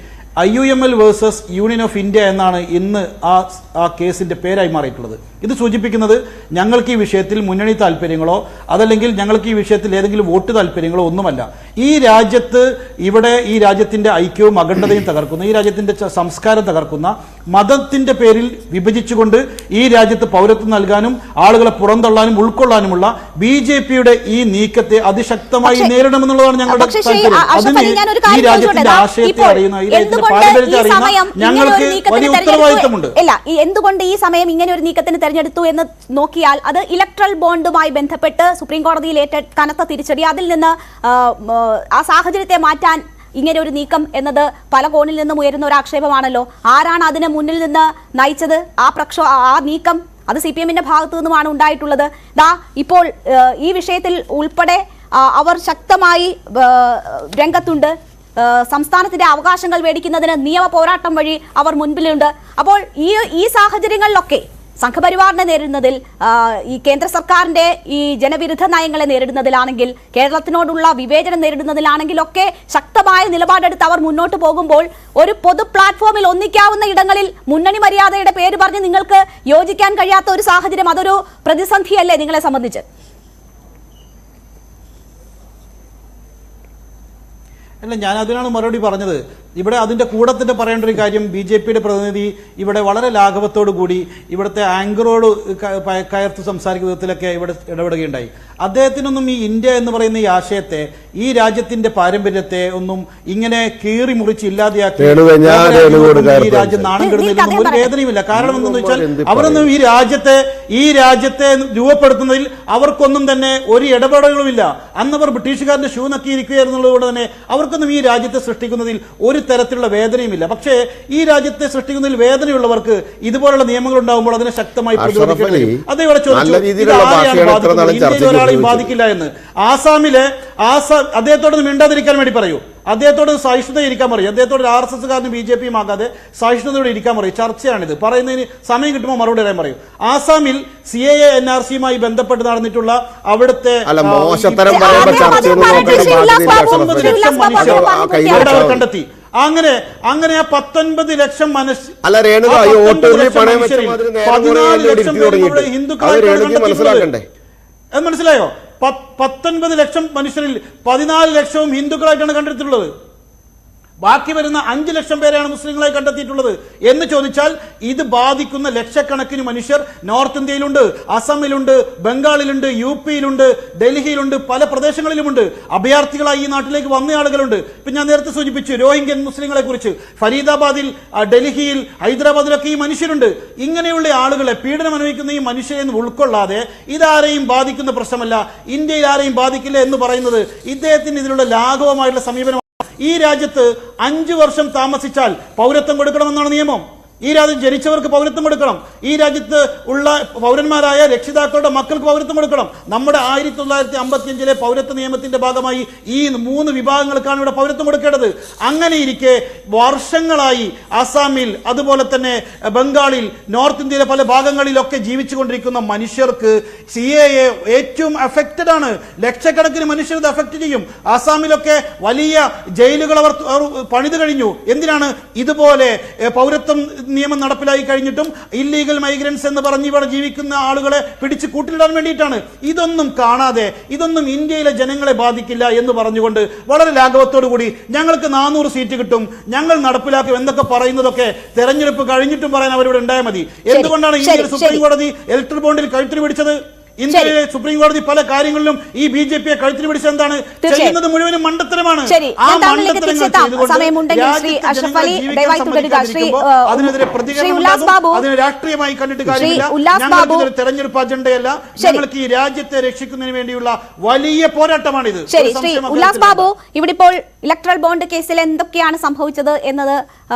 IUML versus union of India എന്നാണ് ഇന്ന് ആ കേസിന്റെ പേരായി മാറിയിട്ടുള്ളത്. ഇത് സൂചിപ്പിക്കുന്നത് ഞങ്ങൾക്ക് ഈ വിഷയത്തിൽ മുന്നണി താല്പര്യങ്ങളോ അതല്ലെങ്കിൽ ഞങ്ങൾക്ക് ഈ വിഷയത്തിൽ ഏതെങ്കിലും വോട്ട് താല്പര്യങ്ങളോ ഒന്നുമല്ല. ഈ രാജ്യത്ത് ഈ രാജ്യത്തിന്റെ ഐക്യവും അഖണ്ഡതയും തകർക്കുന്ന, ഈ രാജ്യത്തിന്റെ സംസ്കാരം തകർക്കുന്ന, മതത്തിന്റെ പേരിൽ വിഭജിച്ചുകൊണ്ട് ഈ രാജ്യത്ത് പൗരത്വം നൽകാനും ആളുകളെ പുറന്തള്ളാനും ഉൾക്കൊള്ളാനുമുള്ള BJPയുടെ ഈ നീക്കത്തെ അതിശക്തമായി നേരിടണമെന്നുള്ളതാണ് ഞങ്ങളുടെ താല്പര്യം. അതിന് ഈ രാജ്യത്തിന്റെ ആശയത്തെ അറിയുന്ന, ഈ രാജ്യത്തിന്റെ പാരമ്പര്യത്തെ അറിയുന്ന ഞങ്ങൾക്ക് വലിയ ഉത്തരവാദിത്തമുണ്ട്. എന്തുകൊണ്ട് ഈ സമയം ഇങ്ങനെ ഒരു നീക്കത്തിന് തെരഞ്ഞെടുത്തു എന്ന് നോക്കിയാൽ അത് ഇലക്ട്രൽ ബോണ്ടുമായി ബന്ധപ്പെട്ട് സുപ്രീം കോടതിയിൽ ഏറ്റ കനത്ത തിരിച്ചടി. അതിൽ നിന്ന് ആ സാഹചര്യത്തെ മാറ്റാൻ ഇങ്ങനെ ഒരു നീക്കം എന്നത് പല കോണിൽ നിന്നും ഉയരുന്ന ഒരു ആക്ഷേപമാണല്ലോ. ആരാണ് അതിന് മുന്നിൽ നിന്ന് നയിച്ചത്? ആ നീക്കം അത് CPMന്റെ ഭാഗത്തു നിന്നുമാണ് ഉണ്ടായിട്ടുള്ളത്. ഇപ്പോൾ ഈ വിഷയത്തിൽ ഉൾപ്പെടെ അവർ ശക്തമായി രംഗത്തുണ്ട്. സംസ്ഥാനത്തിന്റെ അവകാശങ്ങൾ മേടിക്കുന്നതിന് നിയമ പോരാട്ടം വഴി അവർ മുൻപിലുണ്ട്. അപ്പോൾ ഈ സാഹചര്യങ്ങളിലൊക്കെ സംഘപരിവാറിനെ നേരിടുന്നതിൽ, ഈ കേന്ദ്ര സർക്കാരിന്റെ ഈ ജനവിരുദ്ധ നയങ്ങളെ നേരിടുന്നതിലാണെങ്കിൽ, കേരളത്തിനോടുള്ള വിവേചനം നേരിടുന്നതിലാണെങ്കിലൊക്കെ ശക്തമായ നിലപാടെടുത്ത് അവർ മുന്നോട്ട് പോകുമ്പോൾ ഒരു പൊതു പ്ലാറ്റ്ഫോമിൽ ഒന്നിക്കാവുന്ന ഇടങ്ങളിൽ മുന്നണി മര്യാദയുടെ പേര് പറഞ്ഞ് നിങ്ങൾക്ക് യോജിക്കാൻ കഴിയാത്ത ഒരു സാഹചര്യം, അതൊരു പ്രതിസന്ധിയല്ലേ നിങ്ങളെ സംബന്ധിച്ച്? അല്ല, ഞാൻ അതിനാണ് മറുപടി പറഞ്ഞത്. ഇവിടെ അതിൻ്റെ കൂടെ തന്നെ പറയേണ്ട ഒരു കാര്യം, BJPയുടെ പ്രതിനിധി ഇവിടെ വളരെ ലാഘവത്തോടു കൂടി ഇവിടുത്തെ ആങ്കറോട് കയർത്ത് സംസാരിക്കുന്ന വിധത്തിലൊക്കെ ഇവിടെ ഇടപെടുകയുണ്ടായി. അദ്ദേഹത്തിനൊന്നും ഈ ഇന്ത്യ എന്ന് പറയുന്ന ഈ ആശയത്തെ, ഈ രാജ്യത്തിന്റെ പാരമ്പര്യത്തെ ഒന്നും ഇങ്ങനെ കീറി മുറിച്ച് ഇല്ലാതെയാക്കി ഈ രാജ്യം നാണം കെടുന്നതിൽ ഒരു വേദനയുമില്ല. കാരണം എന്തെന്ന് വെച്ചാൽ അവരൊന്നും ഈ രാജ്യത്തെ രൂപപ്പെടുത്തുന്നതിൽ അവർക്കൊന്നും തന്നെ ഒരു ഇടപെടലുമില്ല. അന്നവർ ബ്രിട്ടീഷുകാരന്റെ ഷൂ നക്കിയിരിക്കുകയായിരുന്നുള്ളതുകൊണ്ട് തന്നെ അവർക്കൊന്നും ഈ രാജ്യത്തെ സൃഷ്ടിക്കുന്നതിൽ ഒരു തരത്തിലുള്ള വേദനയുമില്ല. പക്ഷേ ഈ രാജ്യത്തെ സൃഷ്ടിക്കുന്നതിൽ വേദനയുള്ളവർക്ക് ഇതുപോലുള്ള നിയമങ്ങൾ ഉണ്ടാകുമ്പോൾ അതിനെ ശക്തമായി പ്രതിരോധിക്കേണ്ടി വരും. അതേപോലെ ചോദിച്ചു ഒരാളെയും ബാധിക്കില്ല എന്ന്. അദ്ദേഹത്തോട് മിണ്ടാതിരിക്കാൻ വേണ്ടി പറയൂ, അദ്ദേഹത്തോട് സഹിഷ്ണുത ഇരിക്കാൻ പറയും, അദ്ദേഹത്തോട് RSSകാരനും BJPയും ആകാതെ സഹിഷ്ണുതയോടെ ഇരിക്കാൻ പറയും. ചർച്ചയാണിത്, പറയുന്നതിന് സമയം കിട്ടുമ്പോൾ മറുപടി പറയാൻ പറയും. ആസാമിൽ CAA NRCയുമായി ബന്ധപ്പെട്ട് നടന്നിട്ടുള്ള അവിടുത്തെ കണ്ടെത്തി. അങ്ങനെ ആ 19 ലക്ഷം മനസ്സിലായോ? 19 ലക്ഷം മനുഷ്യരിൽ 14 ലക്ഷവും ഹിന്ദുക്കളായിട്ടാണ് കണ്ടെത്തിയിട്ടുള്ളത്. ബാക്കി വരുന്ന 5 ലക്ഷം പേരെയാണ് മുസ്ലിങ്ങളായി കണ്ടെത്തിയിട്ടുള്ളത്. എന്ന് ചോദിച്ചാൽ ഇത് ബാധിക്കുന്ന ലക്ഷക്കണക്കിന് മനുഷ്യർ നോർത്ത് ഇന്ത്യയിലുണ്ട്, അസമിലുണ്ട്, ബംഗാളിലുണ്ട്, UPയിലുണ്ട്, ഡൽഹിയിലുണ്ട്, പല പ്രദേശങ്ങളിലുമുണ്ട്. അഭയാർത്ഥികളായി ഈ നാട്ടിലേക്ക് വന്ന ആളുകളുണ്ട്. ഇപ്പം ഞാൻ നേരത്തെ സൂചിപ്പിച്ചു രോഹിംഗ്യൻ മുസ്ലിങ്ങളെ കുറിച്ച്. ഫരീദാബാദിൽ, ഡൽഹിയിൽ, ഹൈദരാബാദിലൊക്കെ ഈ മനുഷ്യരുണ്ട്. ഇങ്ങനെയുള്ള ആളുകളെ, പീഡനം അനുഭവിക്കുന്ന ഈ മനുഷ്യരെ ഉൾക്കൊള്ളാതെ ഇതാരെയും ബാധിക്കുന്ന പ്രശ്നമല്ല, ഇന്ത്യയിൽ ആരെയും ബാധിക്കില്ല എന്ന് പറയുന്നത് ഇദ്ദേഹത്തിന് ഇതിലുള്ള ലാഘവമായിട്ടുള്ള സമീപനം. ഈ രാജ്യത്ത് 5 വർഷം താമസിച്ചാൽ പൗരത്വം കൊടുക്കണമെന്നാണ് നിയമം. ഈ രാജ്യം ജനിച്ചവർക്ക് പൗരത്വം കൊടുക്കണം. ഈ രാജ്യത്ത് ഉള്ള പൗരന്മാരായ രക്ഷിതാക്കളുടെ മക്കൾക്ക് പൗരത്വം കൊടുക്കണം. നമ്മുടെ 1955 പൗരത്വ നിയമത്തിന്റെ ഭാഗമായി ഈ 3 വിഭാഗങ്ങൾക്കാണ് ഇവിടെ പൗരത്വം കൊടുക്കേണ്ടത്. അങ്ങനെ ഇരിക്കെ വർഷങ്ങളായി ആസാമിൽ, അതുപോലെ തന്നെ ബംഗാളിൽ, നോർത്ത് ഇന്ത്യയിലെ പല ഭാഗങ്ങളിലൊക്കെ ജീവിച്ചുകൊണ്ടിരിക്കുന്ന മനുഷ്യർക്ക് CAA ഏറ്റവും അഫക്റ്റഡ് ആണ്. ലക്ഷക്കണക്കിന് മനുഷ്യർ ഇത് അഫക്റ്റ് ചെയ്യും. ആസാമിലൊക്കെ വലിയ ജയിലുകൾ അവർ പണിത് കഴിഞ്ഞു. എന്തിനാണ്? ഇതുപോലെ പൗരത്വം നിയമം നടപ്പിലായി കഴിഞ്ഞിട്ടും ഇല്ലീഗൽ മൈഗ്രൻസ് എന്ന് പറഞ്ഞ് ഇവിടെ ജീവിക്കുന്ന ആളുകളെ പിടിച്ച് കൂട്ടിലിടാൻ വേണ്ടിയിട്ടാണ്. ഇതൊന്നും കാണാതെ ഇതൊന്നും ഇന്ത്യയിലെ ജനങ്ങളെ ബാധിക്കില്ല എന്ന് പറഞ്ഞുകൊണ്ട് വളരെ ലാഘവത്തോടു കൂടി ഞങ്ങൾക്ക് 400 സീറ്റ് കിട്ടും, ഞങ്ങൾ നടപ്പിലാക്കും എന്നൊക്കെ പറയുന്നതൊക്കെ തെരഞ്ഞെടുപ്പ് കഴിഞ്ഞിട്ടും പറയാൻ അവരിവിടെ ഉണ്ടായാൽ മതി. എന്തുകൊണ്ടാണ് ഇന്ത്യയിൽ സുപ്രീം കോടതി ഇലക്ട്രൽ ബോണ്ടിൽ കഴുത്തിന് പിടിച്ചത്? ഇന്ത്യയിലെ സുപ്രീം കോടതി പല കാര്യങ്ങളിലും ഈ BJPയെ കഴുത്തിന് പിടിച്ചത് എന്താണ്? ചെയ്യുന്നത് മുഴുവനും മണ്ടത്തരമാണ്. ആ മണ്ടത്തരങ്ങൾ അതിനെതിരെ പ്രതികരണം അതിനെ രാഷ്ട്രീയമായി കണ്ടിട്ട് കാര്യമില്ല. ഞങ്ങൾക്ക് തെരഞ്ഞെടുപ്പ് അജണ്ടയല്ല, ഞങ്ങൾക്ക് ഈ രാജ്യത്തെ രക്ഷിക്കുന്നതിന് വേണ്ടിയുള്ള വലിയ പോരാട്ടമാണിത്. ശരി, ശ്രീ ഉല്ലാസ് ബാബു, ഇവിടെ ഇപ്പോൾ ഇലക്ട്രൽ ബോണ്ട് കേസിൽ എന്തൊക്കെയാണ് സംഭവിച്ചത് എന്നത്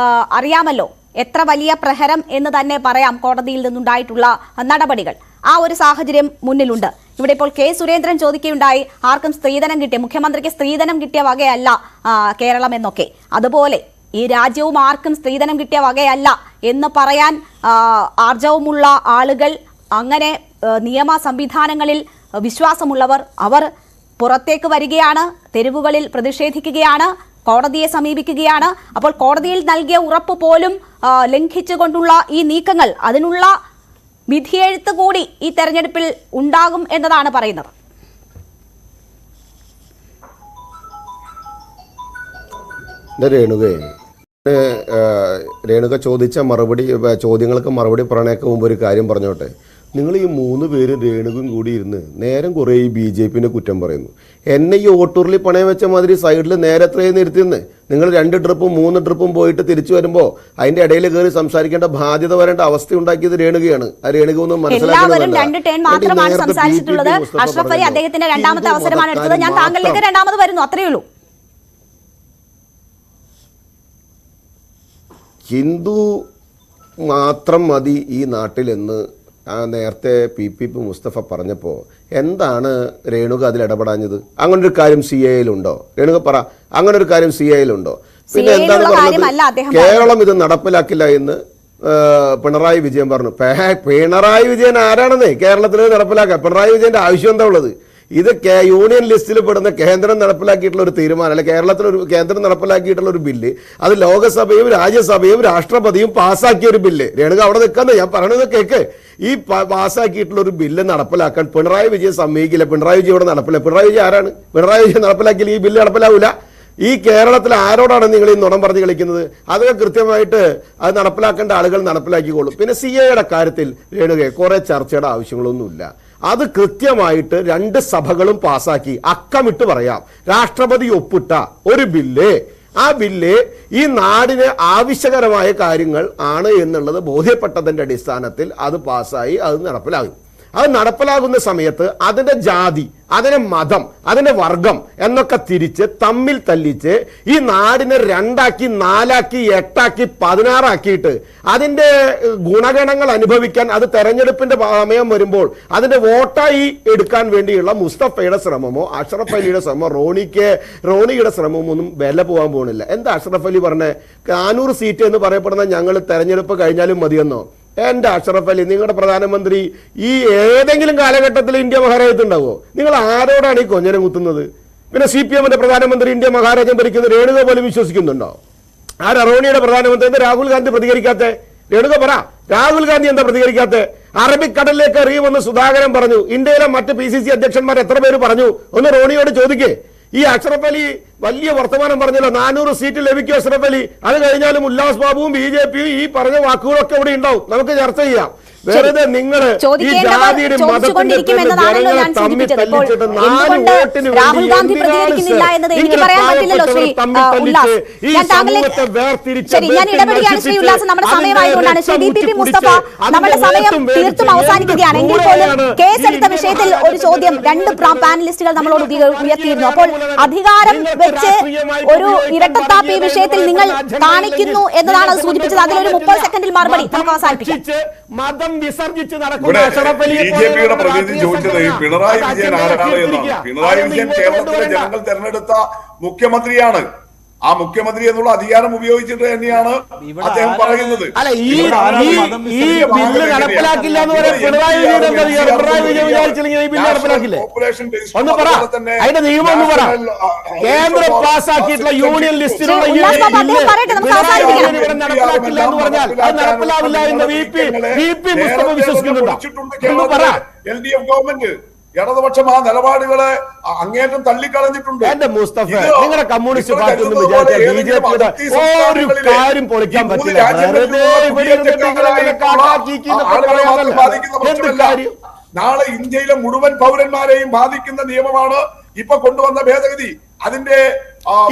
അറിയാമല്ലോ. എത്ര വലിയ പ്രഹരം എന്ന് തന്നെ പറയാം കോടതിയിൽ നിന്നുണ്ടായിട്ടുള്ള നടപടികൾ. ആ ഒരു സാഹചര്യം മുന്നിലുണ്ട്. ഇവിടെ ഇപ്പോൾ കെ സുരേന്ദ്രൻ ചോദിക്കുകയുണ്ടായി, ആർക്കും സ്ത്രീധനം കിട്ടിയ, മുഖ്യമന്ത്രിക്ക് സ്ത്രീധനം കിട്ടിയ വകയല്ല കേരളം എന്നൊക്കെ. അതുപോലെ ഈ രാജ്യവും ആർക്കും സ്ത്രീധനം കിട്ടിയ വകയല്ല എന്ന് പറയാൻ ആർജവമുള്ള ആളുകൾ, അങ്ങനെ നിയമ സംവിധാനങ്ങളിൽ വിശ്വാസമുള്ളവർ, അവർ പുറത്തേക്ക് വരികയാണ്, തെരുവുകളിൽ പ്രതിഷേധിക്കുകയാണ്, കോടതിയെ സമീപിക്കുകയാണ്. അപ്പോൾ കോടതിയിൽ നൽകിയ ഉറപ്പ് പോലും ലംഘിച്ചുകൊണ്ടുള്ള ഈ നീക്കങ്ങൾ, അതിനുള്ള വിധിയെഴുത്ത് കൂടി ഈ തെരഞ്ഞെടുപ്പിൽ ഉണ്ടാകും എന്നതാണ് പറയുന്നത്. രേണുക ചോദിച്ച ചോദ്യങ്ങൾക്ക് മറുപടി പറയണേക്ക് മുമ്പ് ഒരു കാര്യം പറഞ്ഞോട്ടെ. നിങ്ങൾ ഈ 3 പേര് രേണുകും കൂടി ഇരുന്ന് നേരം കുറേ ഈ BJPനെ കുറ്റം പറയുന്നു. എന്നെ ഈ ഓട്ടൂറിൽ പണയം വെച്ച മാതിരി സൈഡിൽ നേരെ എത്രയും നിർത്തിന്ന് നിങ്ങൾ 2 ട്രിപ്പും 3 ട്രിപ്പും പോയിട്ട് തിരിച്ചു വരുമ്പോൾ അതിന്റെ ഇടയിൽ കയറി സംസാരിക്കേണ്ട ബാധ്യത വരേണ്ട അവസ്ഥ ഉണ്ടാക്കിയത് രേണുകയാണ്. ആ രേണുക ഒന്നും എല്ലാവരും 2 ടേൺ മാത്രമാണ് സംസാരിച്ചിട്ടുള്ളത്. അഷ്റഫ് അലി അദ്ദേഹത്തിന്റെ രണ്ടാമത്തെ അവസരമാണ് എടുത്തത്. ഞാൻ താങ്കളിലേക്ക് രണ്ടാമത് വരുന്നു, അത്രയേ ഉള്ളൂ. ഹിന്ദു മാത്രം മതി ഈ നാട്ടിലെന്ന് നേരത്തെ PPP മുസ്തഫ പറഞ്ഞപ്പോൾ എന്താണ് രേണുക അതിൽ ഇടപെടാഞ്ഞത്? അങ്ങനൊരു കാര്യം CAA-ലുണ്ടോ? രേണുക പറ, അങ്ങനൊരു കാര്യം CAA-ലുണ്ടോ? പിന്നെ എന്താണ് പറഞ്ഞത്? കേരളം ഇത് നടപ്പിലാക്കില്ല എന്ന് പിണറായി വിജയൻ പറഞ്ഞു. പിണറായി വിജയൻ ആരാണെന്നേ കേരളത്തിൽ നടപ്പിലാക്കുക? പിണറായി വിജയന്റെ ആവശ്യം എന്താ ഉള്ളത്? ഇത് യൂണിയൻ ലിസ്റ്റിൽ പെടുന്ന കേന്ദ്രം നടപ്പിലാക്കിയിട്ടുള്ള ഒരു തീരുമാനം, അല്ലെ കേരളത്തിലൊരു കേന്ദ്രം നടപ്പിലാക്കിയിട്ടുള്ള ഒരു ബില്ല്, അത് ലോകസഭയും രാജ്യസഭയും രാഷ്ട്രപതിയും പാസ്സാക്കിയ ഒരു ബില്ല്. രേണുക അവിടെ നിൽക്കുന്നത് ഞാൻ പറയണത് കേക്ക്. ഈ പാസ്സാക്കിയിട്ടുള്ള ഒരു ബില്ല് നടപ്പിലാക്കാൻ പിണറായി വിജയൻ സമ്മതിക്കില്ല. പിണറായി വിജയൻ ഇവിടെ നടപ്പില്ല. പിണറായി വിജയൻ ആരാണ്? പിണറായി വിജയൻ നടപ്പിലാക്കിയാൽ ഈ ബില്ല് നടപ്പിലാവില്ല. ഈ കേരളത്തിൽ ആരോടാണ് നിങ്ങൾ ഈ നുണം പറഞ്ഞ് കളിക്കുന്നത്? അതൊക്കെ കൃത്യമായിട്ട് അത് നടപ്പിലാക്കേണ്ട ആളുകൾ നടപ്പിലാക്കിക്കോളും. പിന്നെ CAA-യുടെ കാര്യത്തിൽ രേണുക കുറെ ചർച്ചയുടെ ആവശ്യങ്ങളൊന്നുമില്ല. അത് കൃത്യമായിട്ട് 2 സഭകളും പാസാക്കി, അക്കമിട്ട് പറയാം, രാഷ്ട്രപതി ഒപ്പിട്ട ഒരു ബില്ല്, ആ ബില്ല് ഈ നാടിന് ആവശ്യകരമായ കാര്യങ്ങൾ ആണ് എന്നുള്ളത് ബോധ്യപ്പെട്ടതിന്റെ അടിസ്ഥാനത്തിൽ അത് പാസ്സായി, അത് നടപ്പിലാകും. അത് നടപ്പിലാകുന്ന സമയത്ത് അതിന്റെ ജാതി, അതിനെ മതം, അതിന്റെ വർഗം എന്നൊക്കെ തിരിച്ച് തമ്മിൽ തല്ലിച്ച് ഈ നാടിനെ 2ആക്കി 4ആക്കി 8ആക്കി 16ആക്കിയിട്ട് അതിന്റെ ഗുണഗണങ്ങൾ അനുഭവിക്കാൻ അത് തെരഞ്ഞെടുപ്പിന്റെ സമയം വരുമ്പോൾ അതിന്റെ വോട്ടായി എടുക്കാൻ വേണ്ടിയുള്ള മുസ്തഫയുടെ ശ്രമമോ അഷ്റഫ് അലിയുടെ ശ്രമമോ റോണിയുടെ ശ്രമമോ ഒന്നും വില പോകാൻ പോകുന്നില്ല. എന്താ അഷ്റഫ് അലി പറഞ്ഞേ? 400 സീറ്റ് എന്ന് പറയപ്പെടുന്ന ഞങ്ങൾ തെരഞ്ഞെടുപ്പ് കഴിഞ്ഞാലും മതിയെന്നോ? എന്റെ അഷ്റഫ് അലി, നിങ്ങളുടെ പ്രധാനമന്ത്രി ഈ ഏതെങ്കിലും കാലഘട്ടത്തിൽ ഇന്ത്യ മഹാരാജ്യത്ത് ഉണ്ടാവോ? നിങ്ങൾ ആരോടാണ് ഈ കൊഞ്ഞനം കുത്തുന്നത്? പിന്നെ CPM-ന്റെ പ്രധാനമന്ത്രി ഇന്ത്യ മഹാരാജ്യം ഭരിക്കുന്ന രേണുക പോലും വിശ്വസിക്കുന്നുണ്ടോ? ആ റോണിയുടെ പ്രധാനമന്ത്രി എന്താ രാഹുൽ ഗാന്ധി പ്രതികരിക്കാത്ത? രേണുക പറ, രാഹുൽ ഗാന്ധി എന്താ പ്രതികരിക്കാത്ത? അറബിക്കടലിലേക്ക് എറിയുമെന്ന് സുധാകരൻ പറഞ്ഞു. ഇന്ത്യയിലെ മറ്റ് PCC അധ്യക്ഷന്മാർ എത്ര പേര് പറഞ്ഞു? ഒന്ന് റോണിയോട് ചോദിക്കേ. ഈ അഷ്റഫ് അലി വലിയ വർത്തമാനം പറഞ്ഞല്ലോ, 400 സീറ്റ് ലഭിക്കും അഷ്റഫ് അലി. അത് കഴിഞ്ഞാലും ഉല്ലാസ് ബാബുവും BJPയും ഈ പറഞ്ഞ വാക്കുകളൊക്കെ ഇവിടെ ഉണ്ടാവും, നമുക്ക് ചർച്ച ചെയ്യാം. വെറുതെ നിങ്ങൾ ഈ ജാതിയുടെ മതത്തിന്റെ രാഹുൽ ഗാന്ധി പ്രതികരിക്കുന്നില്ല എന്നത് എനിക്ക് പറയാൻ പറ്റില്ലല്ലോ ശ്രീ ഉല്ലാസ്. ഞാൻ താങ്കളിലേക്ക് ഞാൻ ഇടപെടുകയാണ് ശ്രീ ഉല്ലാസ്. നമ്മുടെ സമയമായതുകൊണ്ടാണ് ശ്രീ DPP മുസ്തഫ, നമ്മുടെ സമയം തീർത്തും അവസാനിക്കുകയാണ്. എങ്കിൽ പോലും കേസെടുത്ത വിഷയത്തിൽ ഒരു ചോദ്യം 2 പാനലിസ്റ്റുകൾ നമ്മളോട് ഉയർത്തിയിരുന്നു. അപ്പോൾ അധികാരം വെച്ച് ഒരു ഇരട്ടത്താപ്പ് ഈ വിഷയത്തിൽ നിങ്ങൾ കാണിക്കുന്നു എന്നതാണ് അത് സൂചിപ്പിച്ചത്. അതിലൊരു 30 സെക്കൻഡിൽ മറുപടി നമുക്ക് അവസാനിപ്പിക്കാം. മതം വിസർജിച്ച് ഇവിടെ ബിജെപിയുടെ പ്രതിനിധി ചോദിച്ചത് പിണറായി വിജയൻ ആരാണ് എന്നാണ്. പിണറായി വിജയൻ കേരളത്തിലെ ജനങ്ങൾ തെരഞ്ഞെടുത്ത മുഖ്യമന്ത്രിയാണ്. ആ മുഖ്യമന്ത്രി എന്നുള്ള അധികാരം ഉപയോഗിച്ചിട്ട് തന്നെയാണ് അദ്ദേഹം പറയുന്നത്. അല്ല, ഈ ബില്ല് നടപ്പിലാക്കില്ല എന്ന് പറയാൻ പിണറായി വിജയൻ വിചാരിച്ചില്ലെങ്കിൽ ഈ ബില്ല് നടപ്പിലാക്കില്ലേ? ഒന്ന് പറ, അതിന്റെ നിയമം ഒന്ന് പറ. കേന്ദ്രം പാസ്സാക്കിയിട്ടുള്ള യൂണിയൻ ലിസ്റ്റിലുള്ള ഈ ബില്ല് നടപ്പിലാക്കില്ല എന്ന് പറഞ്ഞാൽ അത് നടപ്പിലാവില്ല എന്ന് വി പി മുസ്തഫ വിശ്വസിക്കുന്നുണ്ടോ? ഒന്ന് പറ. LDF ഗവൺമെന്റ് ഇടതുപക്ഷം ആ നിലപാടുകളെ അങ്ങേറ്റം തള്ളിക്കളഞ്ഞിട്ടുണ്ട്. എന്റെ മുസ്തഫ, നിങ്ങളുടെ കമ്മ്യൂണിസ്റ്റ് പാർട്ടി ഒന്നും വിചാരിച്ചാൽ ബിജെപിയുടെ ഒരു കാര്യം പൊളിക്കാൻ പറ്റില്ല. നാളെ ഇന്ത്യയിലെ മുഴുവൻ പൗരന്മാരെയും ബാധിക്കുന്ന നിയമമാണ് ഇപ്പൊ കൊണ്ടുവന്ന ഭേദഗതി. അതിന്റെ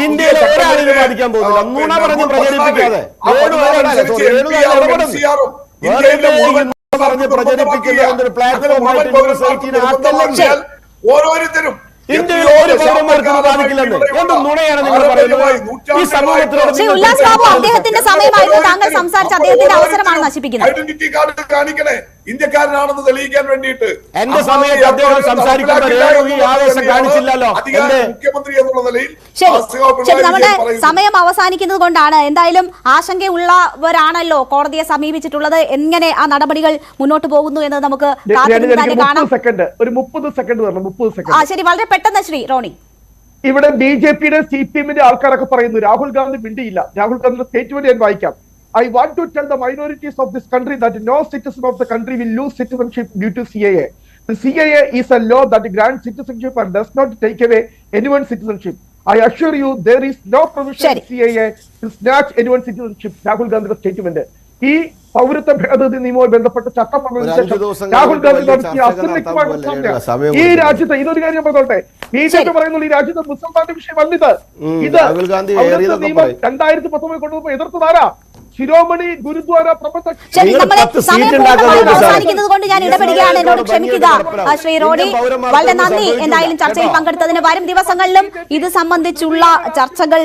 ഇന്ത്യയിലെ ഒരാളിനെ ബാധിക്കാൻ പോകുന്നില്ല. നുണ പറഞ്ഞ് പ്രചരിപ്പിക്കാതെ ഇന്ത്യയിലെ മുഴുവൻ പറഞ്ഞ് പ്രചരിപ്പിക്കുന്ന ഒരു പ്ലാറ്റ്ഫോം ഓരോരുത്തരും ഇന്ത്യയിൽ ഒരു പൗരന്മാർക്കും ബാധിക്കില്ലെന്ന് എന്ത് നുണയാണ് നിങ്ങൾ പറയുന്നത്? ഈ സമൂഹത്തിനോട് ഉല്ലാസ് ബാബു, അദ്ദേഹത്തിന്റെ സമയമായിരുന്നു. താങ്കൾ സംസാരിച്ച അദ്ദേഹത്തിന്റെ അവസരമാണ് നശിപ്പിക്കുന്നത്. ഐഡന്റിറ്റി കാർഡ് കാണിക്കണേ, ഇന്ത്യക്കാരനാണെന്ന് തെളിയിക്കാൻ വേണ്ടിയിട്ട്. എന്റെ സമയത്ത് അദ്ദേഹം സംസാരിക്കുമ്പോൾ ഈ ആവേശം കാണിച്ചില്ലല്ലോ. മുഖ്യമന്ത്രി എന്നുള്ള നിലയിൽ ശരി, നമ്മുടെ സമയം അവസാനിക്കുന്നത് കൊണ്ടാണ്. എന്തായാലും ആശങ്കയുള്ളവരാണല്ലോ കോടതിയെ സമീപിച്ചിട്ടുള്ളത്. എങ്ങനെ ആ നടപടികൾ മുന്നോട്ട് പോകുന്നു എന്ന് നമുക്ക് കാണാം. ഒരു 30 സെക്കൻഡ്. ശരി, വളരെ പെട്ടെന്ന് ശ്രീ റോണി. ഇവിടെ BJPയുടെ CPMന്റെ ആൾക്കാരൊക്കെ പറയുന്നു രാഹുൽ ഗാന്ധി മിണ്ടിയില്ല. രാഹുൽ ഗാന്ധിയുടെ സ്റ്റേറ്റ്മെന്റ് ഞാൻ വായിക്കാം. I want to tell the minorities of this country that no citizen of the country will lose citizenship due to CAA. The CAA is a law that grants citizenship and does not take away anyone's citizenship. I assure you there is no provision in CAA to snatch anyone's citizenship. Rahul ഗാന്ധിയുടെ statement. ഈ പൗരത്വ ഭേദഗതി നിയമവുമായി ബന്ധപ്പെട്ട ചട്ടം രാഹുൽ ഗാന്ധി നടത്തിയ ഈ രാജ്യത്തെ ഇതൊരു കാര്യം പറഞ്ഞോട്ടെ. BJP പറയുന്നത് ഈ രാജ്യത്തെ മുസൽമാന്റെ വിഷയമല്ലിത്. ഇത് നിയമം 2019 കൊണ്ടുവന്നപ്പോൾ എതിർത്തതാരാ? ശിരോമണി ഗുരുദ്വാര അവസാനിക്കുന്നത് കൊണ്ട് ഞാൻ ഇടപെടുകയാണ്. എന്നോട് ക്ഷമിക്കുക ശ്രീ റോണി. വളരെ നന്ദി എന്തായാലും ചർച്ചയിൽ പങ്കെടുത്തതിന്. വരും ദിവസങ്ങളിലും ഇത് സംബന്ധിച്ചുള്ള ചർച്ചകൾ,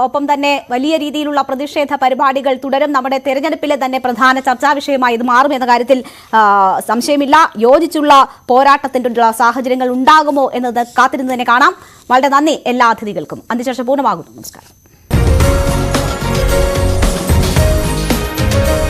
ഒപ്പം തന്നെ വലിയ രീതിയിലുള്ള പ്രതിഷേധ പരിപാടികൾ തുടരും. നമ്മുടെ തെരഞ്ഞെടുപ്പിലെ തന്നെ പ്രധാന ചർച്ചാ വിഷയമായി ഇത് മാറുമെന്ന കാര്യത്തിൽ സംശയമില്ല. യോജിച്ചുള്ള പോരാട്ടത്തിനുള്ള സാഹചര്യങ്ങൾ ഉണ്ടാകുമോ എന്നത് കാത്തിരുന്ന് തന്നെ കാണാം. വളരെ നന്ദി എല്ലാ അതിഥികൾക്കും. അന്ത്യചർച്ച പൂർണ്ണമാകുന്നു. നമസ്കാരം.